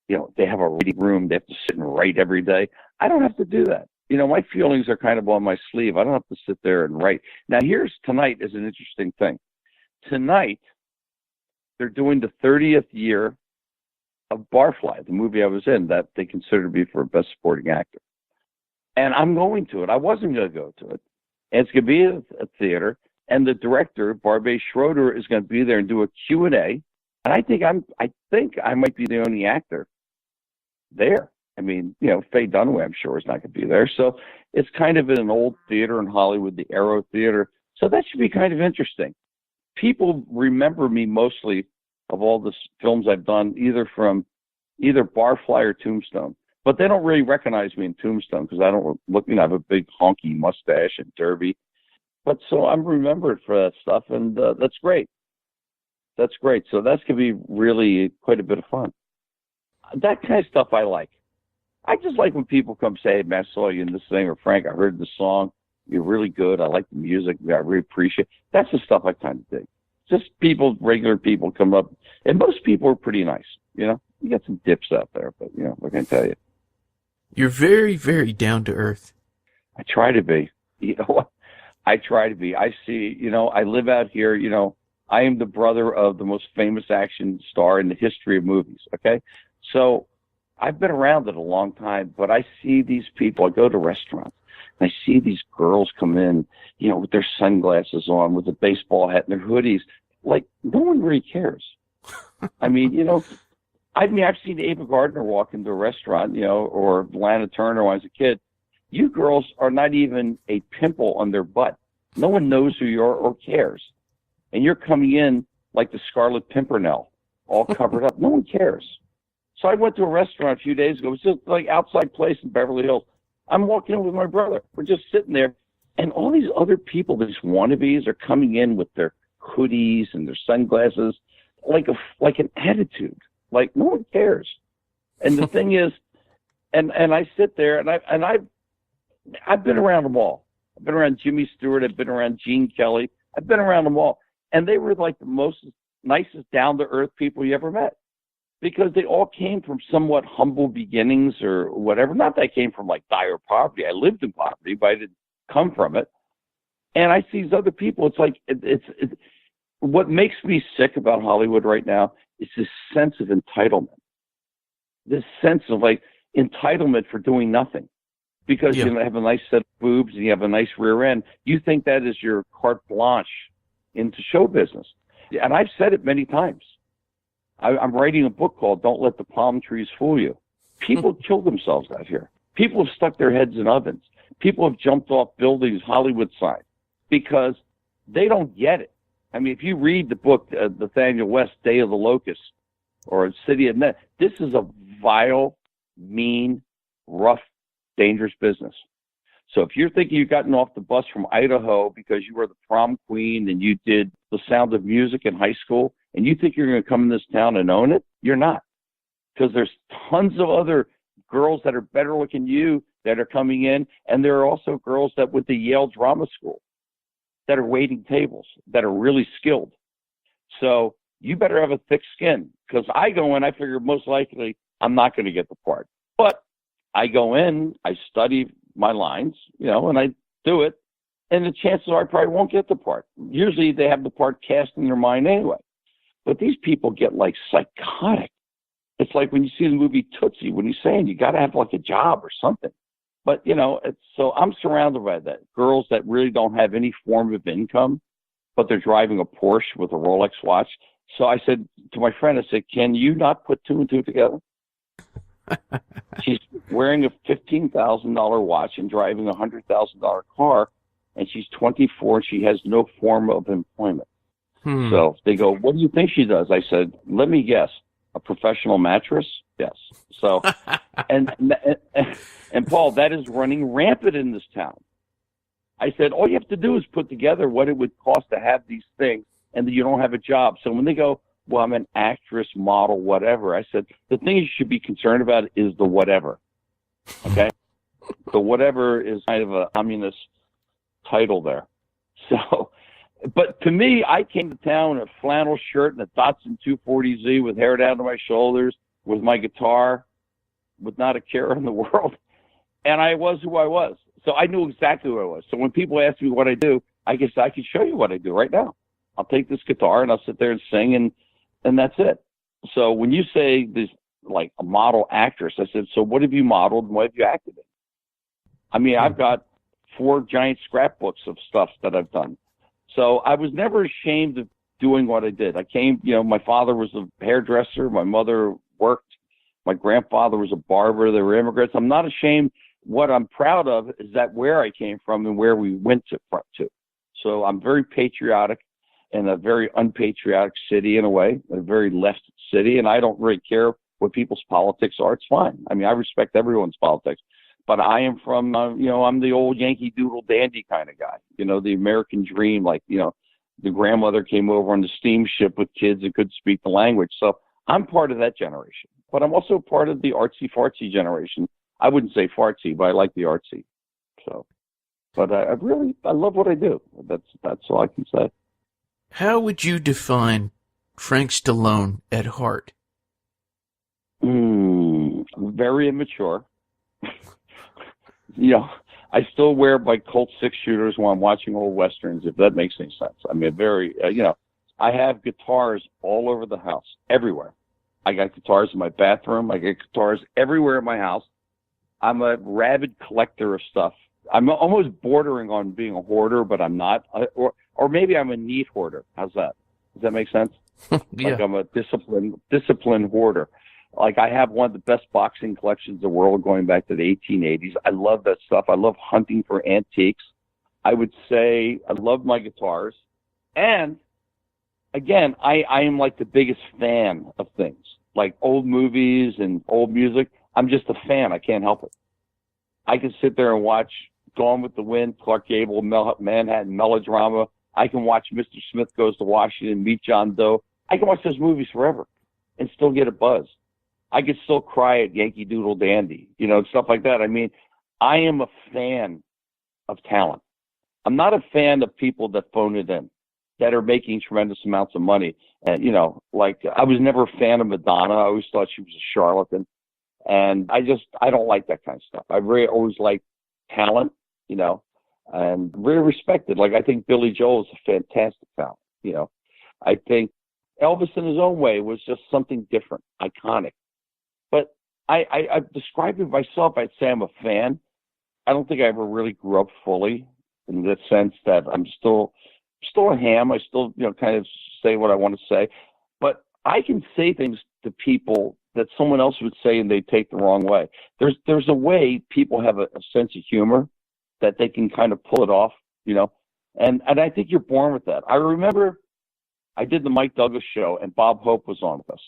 You know, they have a reading room. They have to sit and write every day. I don't have to do that. You know, my feelings are kind of on my sleeve. I don't have to sit there and write. Now, tonight is an interesting thing. Tonight, they're doing the 30th year of Barfly, the movie I was in that they consider to be for Best Supporting Actor. And I'm going to it. I wasn't going to go to it. And it's going to be a theater. And the director, Barbet Schroeder, is going to be there and do a Q&A. And I think I might be the only actor there. I mean, you know, Faye Dunaway, I'm sure, is not going to be there. So it's kind of in an old theater in Hollywood, the Aero Theater. So that should be kind of interesting. People remember me mostly of all the films I've done, either Barfly or Tombstone. But they don't really recognize me in Tombstone because I don't look, you know, I have a big honky mustache and derby. But so I'm remembered for that stuff, and that's great. That's great. So that's going to be really quite a bit of fun. That kind of stuff I like. I just like when people come say, hey, man, I saw you in this thing, or Frank, I heard the song. You're really good. I like the music. I really appreciate it. That's the stuff I kind of dig. Just people, regular people come up. And most people are pretty nice, you know. You got some dips out there, but, you know, what can I tell you? You're very, very down to earth. I try to be. You know what? I try to be. I see, you know, I live out here, you know. I am the brother of the most famous action star in the history of movies, okay? So I've been around it a long time, but I see these people. I go to restaurants, and I see these girls come in, you know, with their sunglasses on, with a baseball hat and their hoodies. Like, no one really cares. I mean, you know, I've seen Ava Gardner walk into a restaurant, you know, or Lana Turner when I was a kid. You girls are not even a pimple on their butt. No one knows who you are or cares. And you're coming in like the Scarlet Pimpernel, all covered up. No one cares. So I went to a restaurant a few days ago. It was just like outside place in Beverly Hills. I'm walking in with my brother. We're just sitting there. And all these other people, these wannabes, are coming in with their hoodies and their sunglasses, like an attitude. Like, no one cares. And the thing is, and I sit there, and I've been around them all. I've been around Jimmy Stewart. I've been around Gene Kelly. I've been around them all. And they were like the most nicest, down-to-earth people you ever met. Because they all came from somewhat humble beginnings or whatever. Not that I came from like dire poverty. I lived in poverty, but I didn't come from it. And I see these other people. It's like, it's what makes me sick about Hollywood right now is this sense of entitlement. This sense of like entitlement for doing nothing. Because you have a nice set of boobs and you have a nice rear end. You think that is your carte blanche into show business. And I've said it many times. I'm writing a book called Don't Let the Palm Trees Fool You. People kill themselves out here. People have stuck their heads in ovens. People have jumped off buildings Hollywood side because they don't get it. I mean, if you read the book, Nathaniel West, Day of the Locust, or City of Net, this is a vile, mean, rough, dangerous business. So if you're thinking you've gotten off the bus from Idaho because you were the prom queen and you did The Sound of Music in high school, and you think you're going to come in this town and own it, you're not. Because there's tons of other girls that are better looking than you that are coming in, and there are also girls that went to Yale Drama School that are waiting tables, that are really skilled. So you better have a thick skin. Because I go in, I figure most likely I'm not going to get the part. But I go in, I study my lines, and I do it. And the chances are I probably won't get the part. Usually they have the part cast in their mind anyway. But these people get like psychotic. It's like when you see the movie Tootsie, when he's saying you got to have like a job or something. But, so I'm surrounded by that. Girls that really don't have any form of income, but they're driving a Porsche with a Rolex watch. So I said to my friend, I said, can you not put two and two together? She's wearing a $15,000 watch and driving a $100,000 car, and she's 24 and she has no form of employment. So they go, what do you think she does? I said, let me guess. A professional mattress? Yes. So, and Paul, that is running rampant in this town. I said, all you have to do is put together what it would cost to have these things, and that you don't have a job. So when they go, well, I'm an actress, model, whatever, I said, the thing you should be concerned about is the whatever. Okay? The whatever is kind of a communist title there. So, but to me, I came to town in a flannel shirt and a Datsun 240Z with hair down to my shoulders, with my guitar, with not a care in the world. And I was who I was. So I knew exactly who I was. So when people ask me what I do, I guess I can show you what I do right now. I'll take this guitar and I'll sit there and sing, and that's it. So when you say this, like a model actress, I said, so what have you modeled and what have you acted in? I mean, I've got 4 giant scrapbooks of stuff that I've done. So I was never ashamed of doing what I did. I came, my father was a hairdresser. My mother worked. My grandfather was a barber. They were immigrants. I'm not ashamed. What I'm proud of is that where I came from and where we went to. So I'm very patriotic in a very unpatriotic city in a way, a very left city. And I don't really care what people's politics are. It's fine. I mean, I respect everyone's politics. But I am from, I'm the old Yankee Doodle dandy kind of guy, the American dream. Like, the grandmother came over on the steamship with kids and couldn't speak the language. So I'm part of that generation. But I'm also part of the artsy-fartsy generation. I wouldn't say fartsy, but I like the artsy. So, but I love what I do. That's all I can say. How would you define Frank Stallone at heart? Very immature. I still wear my Colt 6-shooters while I'm watching old Westerns, if that makes any sense. I mean, I have guitars all over the house, everywhere. I got guitars in my bathroom. I got guitars everywhere in my house. I'm a rabid collector of stuff. I'm almost bordering on being a hoarder, but I'm not. Or maybe I'm a neat hoarder. How's that? Does that make sense? Yeah. Like I'm a disciplined hoarder. Like I have one of the best boxing collections in the world going back to the 1880s. I love that stuff. I love hunting for antiques. I would say I love my guitars. And again, I am like the biggest fan of things, like old movies and old music. I'm just a fan. I can't help it. I can sit there and watch Gone with the Wind, Clark Gable, Manhattan Melodrama. I can watch Mr. Smith Goes to Washington, Meet John Doe. I can watch those movies forever and still get a buzz. I could still cry at Yankee Doodle Dandy, stuff like that. I mean, I am a fan of talent. I'm not a fan of people that phone it in, that are making tremendous amounts of money. And, like I was never a fan of Madonna. I always thought she was a charlatan. And I don't like that kind of stuff. I really always liked talent, and really respected. Like I think Billy Joel is a fantastic talent, I think Elvis in his own way was just something different, iconic. But I described myself, I'd say I'm a fan. I don't think I ever really grew up fully in the sense that I'm still a ham. I still, kind of say what I want to say. But I can say things to people that someone else would say and they take the wrong way. There's a way people have a sense of humor that they can kind of pull it off, and I think you're born with that. I remember I did the Mike Douglas show and Bob Hope was on with us.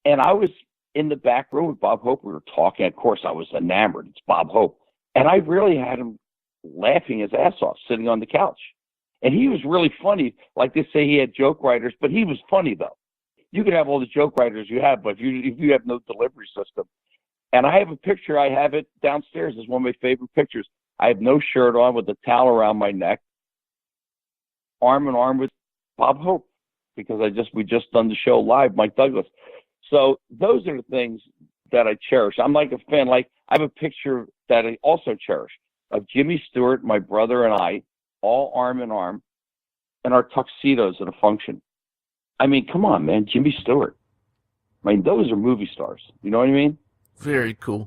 And I was in the back room with Bob Hope. We were talking. Of course, I was enamored. It's Bob Hope. And I really had him laughing his ass off sitting on the couch. And he was really funny. Like they say he had joke writers, but he was funny, though. You can have all the joke writers you have, but if you have no delivery system. And I have a picture. I have it downstairs. It's one of my favorite pictures. I have no shirt on with a towel around my neck, arm in arm with Bob Hope. because we just done the show live, Mike Douglas. So those are the things that I cherish. I'm like a fan. Like, I have a picture that I also cherish of Jimmy Stewart, my brother, and I, all arm in arm, in our tuxedos at a function. I mean, come on, man, Jimmy Stewart. I mean, those are movie stars. You know what I mean? Very cool.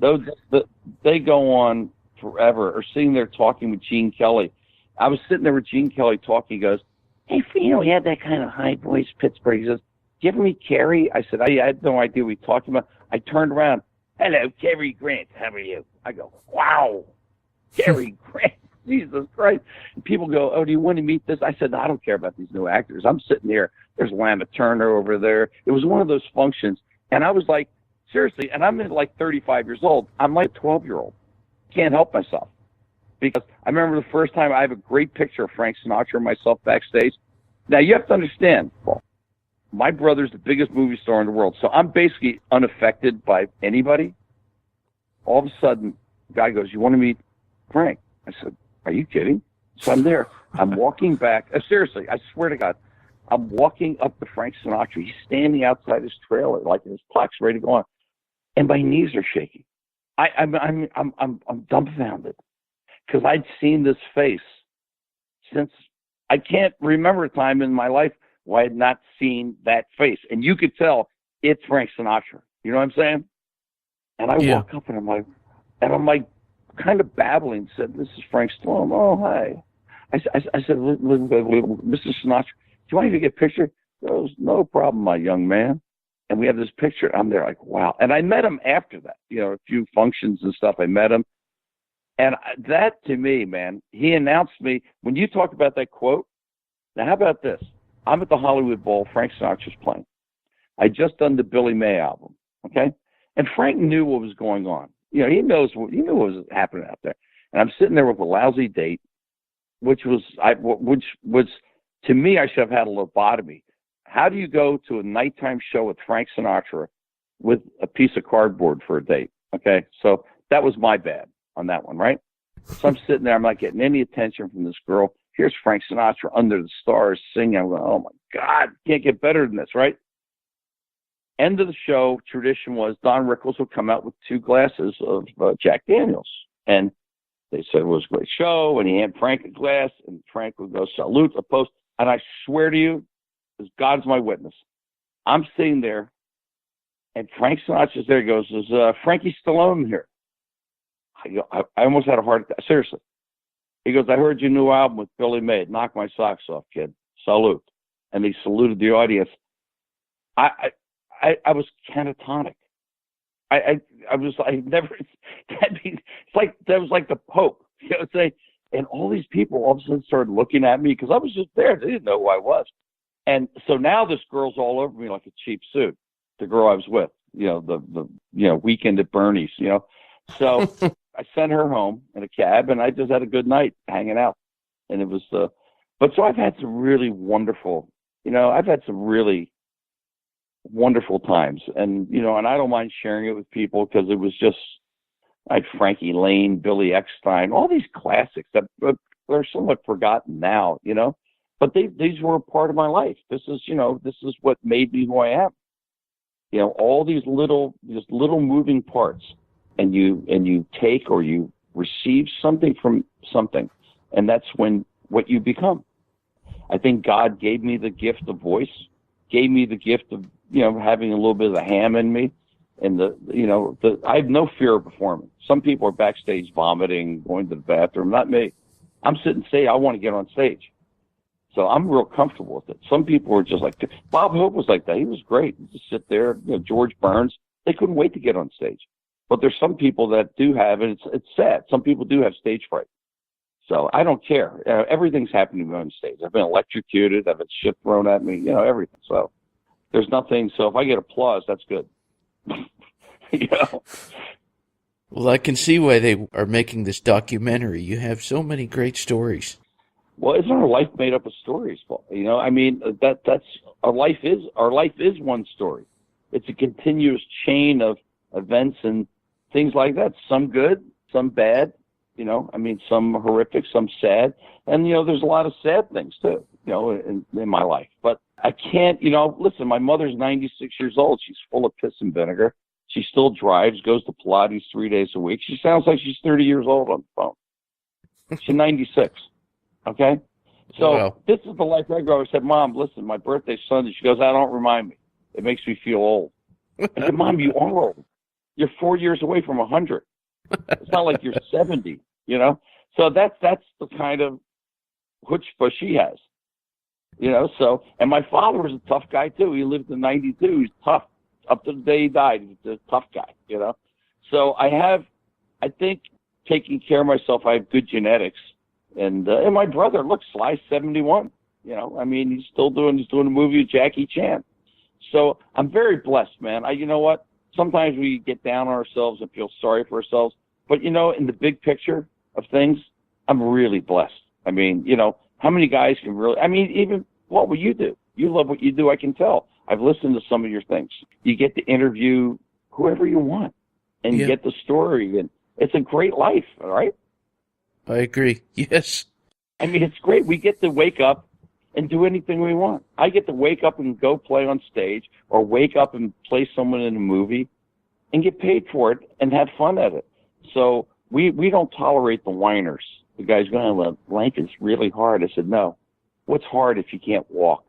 They go on forever. Or sitting there talking with Gene Kelly. I was sitting there with Gene Kelly talking. He goes, "Hey, you know, he had that kind of high voice, Pittsburgh." He says, "Do you ever meet Cary?" I said, I had no idea what we talked about. I turned around. "Hello, Cary Grant. How are you?" I go, "Wow, Cary Grant. Jesus Christ." And people go, "Oh, do you want to meet this?" I said, "No, I don't care about these new actors. I'm sitting here. There's Lana Turner over there." It was one of those functions. And I was like, seriously, and I'm like 35 years old. I'm like a 12-year-old. Can't help myself. Because I remember the first time I have a great picture of Frank Sinatra and myself backstage. Now, you have to understand, Paul, my brother's the biggest movie star in the world, so I'm basically unaffected by anybody. All of a sudden, the guy goes, "You want to meet Frank?" I said, "Are you kidding?" So I'm there. I'm walking back. Seriously, I swear to God, I'm walking up to Frank Sinatra. He's standing outside his trailer, like his plaque's ready to go on, and my knees are shaking. I'm dumbfounded because I'd seen this face since I can't remember a time in my life where I had not seen that face, and you could tell it's Frank Sinatra. You know what I'm saying? And I walk up and I'm like kind of babbling. Said, "This is Frank Stallone." "Oh, hi." I said, "Mr. Sinatra, do you want me to get a picture?" He goes, "No problem, my young man." And we have this picture. I'm there like, wow. And I met him after that, you know, a few functions and stuff. I met him. And that, to me, man, he announced me. When you talk about that quote, now how about this? I'm at the Hollywood Bowl. Frank Sinatra's playing. I just done the Billy May album, okay? And Frank knew what was going on. You know, he knew what was happening out there. And I'm sitting there with a lousy date, which was to me, I should have had a lobotomy. How do you go to a nighttime show with Frank Sinatra with a piece of cardboard for a date? Okay, so that was my bad on that one, right? So I'm sitting there, I'm not getting any attention from this girl. Here's Frank Sinatra under the stars singing. I'm going, "Oh my God, can't get better than this," right? End of the show, tradition was Don Rickles would come out with 2 glasses of Jack Daniels. And they said it was a great show, and he handed Frank a glass, and Frank would go, "Salute," a post. And I swear to you, as God's my witness, I'm sitting there, and Frank Sinatra's there. He goes, "Is Frankie Stallone here?" I almost had a heart attack. Seriously. He goes, "I heard your new album with Billy May. It knocked my socks off, kid. Salute." And he saluted the audience. I was catatonic. I never, it's like, that was like the Pope, you know what I'm saying? And all these people all of a sudden started looking at me because I was just there. They didn't know who I was. And so now this girl's all over me like a cheap suit, the girl I was with, you know, the weekend at Bernie's, you know. So I sent her home in a cab, and I just had a good night hanging out. And it was, but so I've had some really wonderful, times. And, you know, and I don't mind sharing it with people because it was just like Frankie Lane, Billy Eckstine, all these classics that are somewhat forgotten now, you know. But these were a part of my life. This is what made me who I am. You know, all these little moving parts, and you take or you receive something from something, and that's what you become. I think God gave me the gift of voice, gave me the gift of, you know, having a little bit of the ham in me, and I have no fear of performing. Some people are backstage vomiting, going to the bathroom. Not me. I'm sitting stage. I want to get on stage. So I'm real comfortable with it. Some people are just like, Bob Hope was like that. He was great. He just sit there. You know, George Burns, they couldn't wait to get on stage. But there's some people that do have, and it's sad. Some people do have stage fright. So I don't care. Everything's happening to me on stage. I've been electrocuted. I've had shit thrown at me. You know, everything. So there's nothing. So if I get applause, that's good. You know. Well, I can see why they are making this documentary. You have so many great stories. Well, isn't our life made up of stories, Paul? You know, I mean, that's our life is one story. It's a continuous chain of events and things like that. Some good, some bad. You know, I mean, some horrific, some sad, and you know, there's a lot of sad things too. You know, in my life, but I can't, listen, my mother's 96 years old. She's full of piss and vinegar. She still drives, goes to Pilates 3 days a week. She sounds like she's 30 years old on the phone. She's 96. Okay? So Wow. This is the life I grew up. I said, Mom, listen, my birthday's Sunday. She goes, I don't remind me. It makes me feel old. I said, Mom, you are old. You're 4 years away from 100. It's not like you're 70, So that's the kind of chutzpah she has. And my father was a tough guy too. He lived to 92. He's tough up to the day he died. He's a tough guy, So I think taking care of myself, I have good genetics. And my brother, look, Sly's 71. He's doing a movie with Jackie Chan. So I'm very blessed, man. You know what? Sometimes we get down on ourselves and feel sorry for ourselves. But, in the big picture of things, I'm really blessed. How many guys can really, even what will you do? You love what you do, I can tell. I've listened to some of your things. You get to interview whoever you want and you get the story. And it's a great life, all right? I agree. Yes. It's great. We get to wake up and do anything we want. I get to wake up and go play on stage or wake up and play someone in a movie and get paid for it and have fun at it. So we don't tolerate the whiners. The guy's going, well, life is really hard. I said, no. What's hard if you can't walk?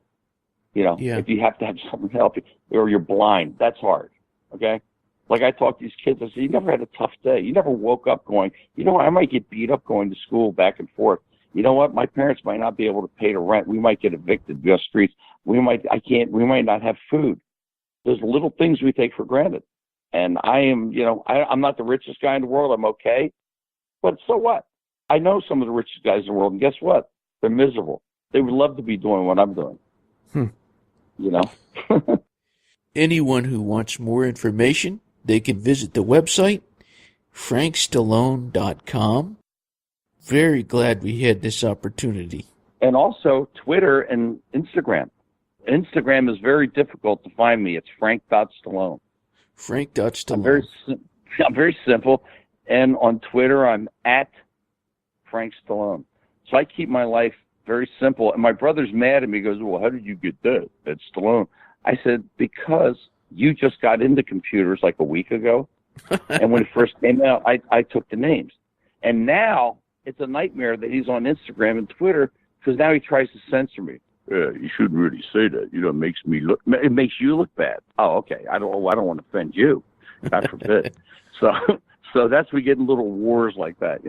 If you have to have someone help you or you're blind, that's hard. Okay? Like I talk to these kids, I say, you never had a tough day. You never woke up going, I might get beat up going to school back and forth. You know what? My parents might not be able to pay the rent. We might get evicted, be on streets. We might not have food. There's little things we take for granted. And I am, I'm not the richest guy in the world. I'm okay. But so what? I know some of the richest guys in the world, and guess what? They're miserable. They would love to be doing what I'm doing. Anyone who wants more information, they can visit the website, frankstallone.com. Very glad we had this opportunity. And also Twitter and Instagram. Instagram is very difficult to find me. It's frank.stallone. Frank.stallone. I'm very simple. And on Twitter, I'm at Frank Stallone. So I keep my life very simple. And my brother's mad at me. He goes, well, how did you get that? That's Stallone. I said, because you just got into computers like a week ago. And when it first came out, I took the names. And now it's a nightmare that he's on Instagram and Twitter because now he tries to censor me. You shouldn't really say that. It makes you look bad. Oh, okay. I don't want to offend you. God forbid. So that's we get in little wars like that,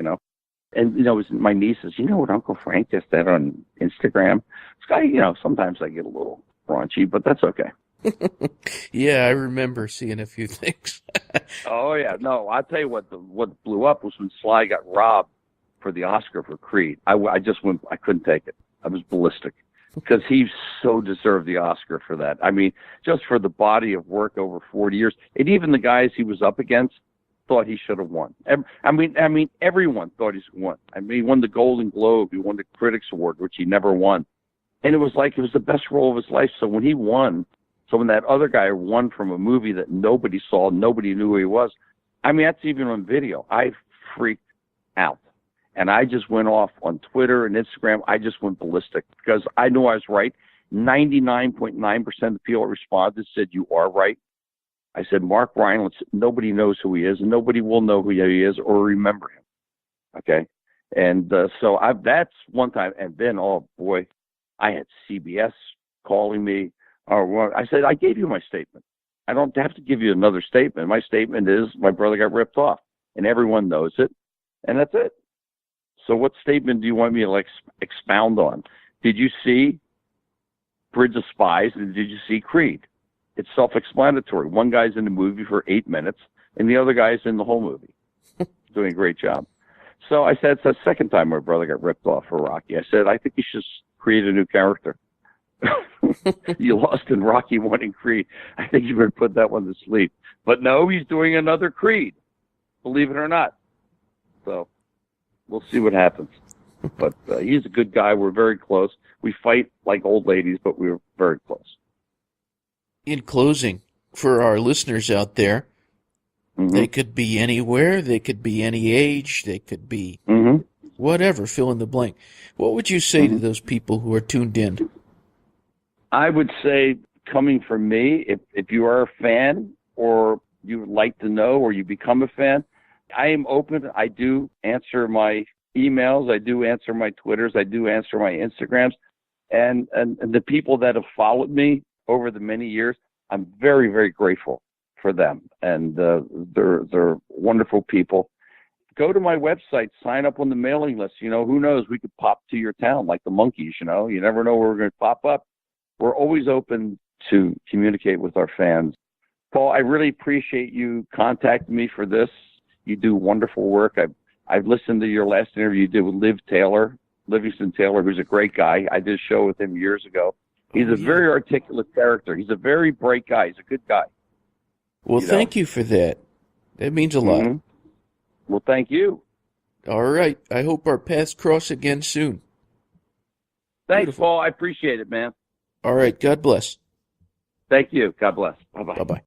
And my niece says, what Uncle Frank just said on Instagram? Sometimes I get a little raunchy, but that's okay. Yeah, I remember seeing a few things. Oh yeah, no, I'll tell you what blew up was when Sly got robbed for the Oscar for Creed. I just went, I couldn't take it. I was ballistic because he so deserved the Oscar for that. Just for the body of work over 40 years, and even the guys he was up against thought he should have won. Everyone thought he should have won. He won the Golden Globe, he won the Critics Award, which he never won, and it was the best role of his life. So when he won. So when that other guy won from a movie that nobody saw, nobody knew who he was, that's even on video. I freaked out. And I just went off on Twitter and Instagram. I just went ballistic because I knew I was right. 99.9% of the people that responded said, you are right. I said, Mark Rylance, nobody knows who he is, and nobody will know who he is or remember him. Okay? And so that's one time. And then, oh, boy, I had CBS calling me. I said, I gave you my statement. I don't have to give you another statement. My statement is my brother got ripped off, and everyone knows it, and that's it. So what statement do you want me to expound on? Did you see Bridge of Spies, and did you see Creed? It's self-explanatory. One guy's in the movie for 8 minutes, and the other guy's in the whole movie, doing a great job. So I said, it's the second time my brother got ripped off for Rocky. I said, I think you should create a new character. You lost in Rocky 1 and Creed. I think you better put that one to sleep. But no, he's doing another Creed, believe it or not. So we'll see what happens. But he's a good guy. We're very close. We fight like old ladies, but we're very close. In closing, for our listeners out there, they could be anywhere. They could be any age. They could be whatever, fill in the blank. What would you say to those people who are tuned in? I would say, coming from me, if you are a fan or you would like to know or you become a fan, I am open. I do answer my emails. I do answer my Twitters. I do answer my Instagrams. And the people that have followed me over the many years, I'm very, very grateful for them. And they're wonderful people. Go to my website, sign up on the mailing list. You know, who knows? We could pop to your town like the Monkees, you know. You never know where we're going to pop up. We're always open to communicate with our fans. Paul, I really appreciate you contacting me for this. You do wonderful work. I've listened to your last interview you did with Livingston Taylor, who's a great guy. I did a show with him years ago. He's a very articulate character. He's a very bright guy. He's a good guy. Well, thank you for that. That means a lot. Mm-hmm. Well, thank you. All right. I hope our paths cross again soon. Thanks, Beautiful. Paul. I appreciate it, man. All right. God bless. Thank you. God bless. Bye-bye. Bye-bye.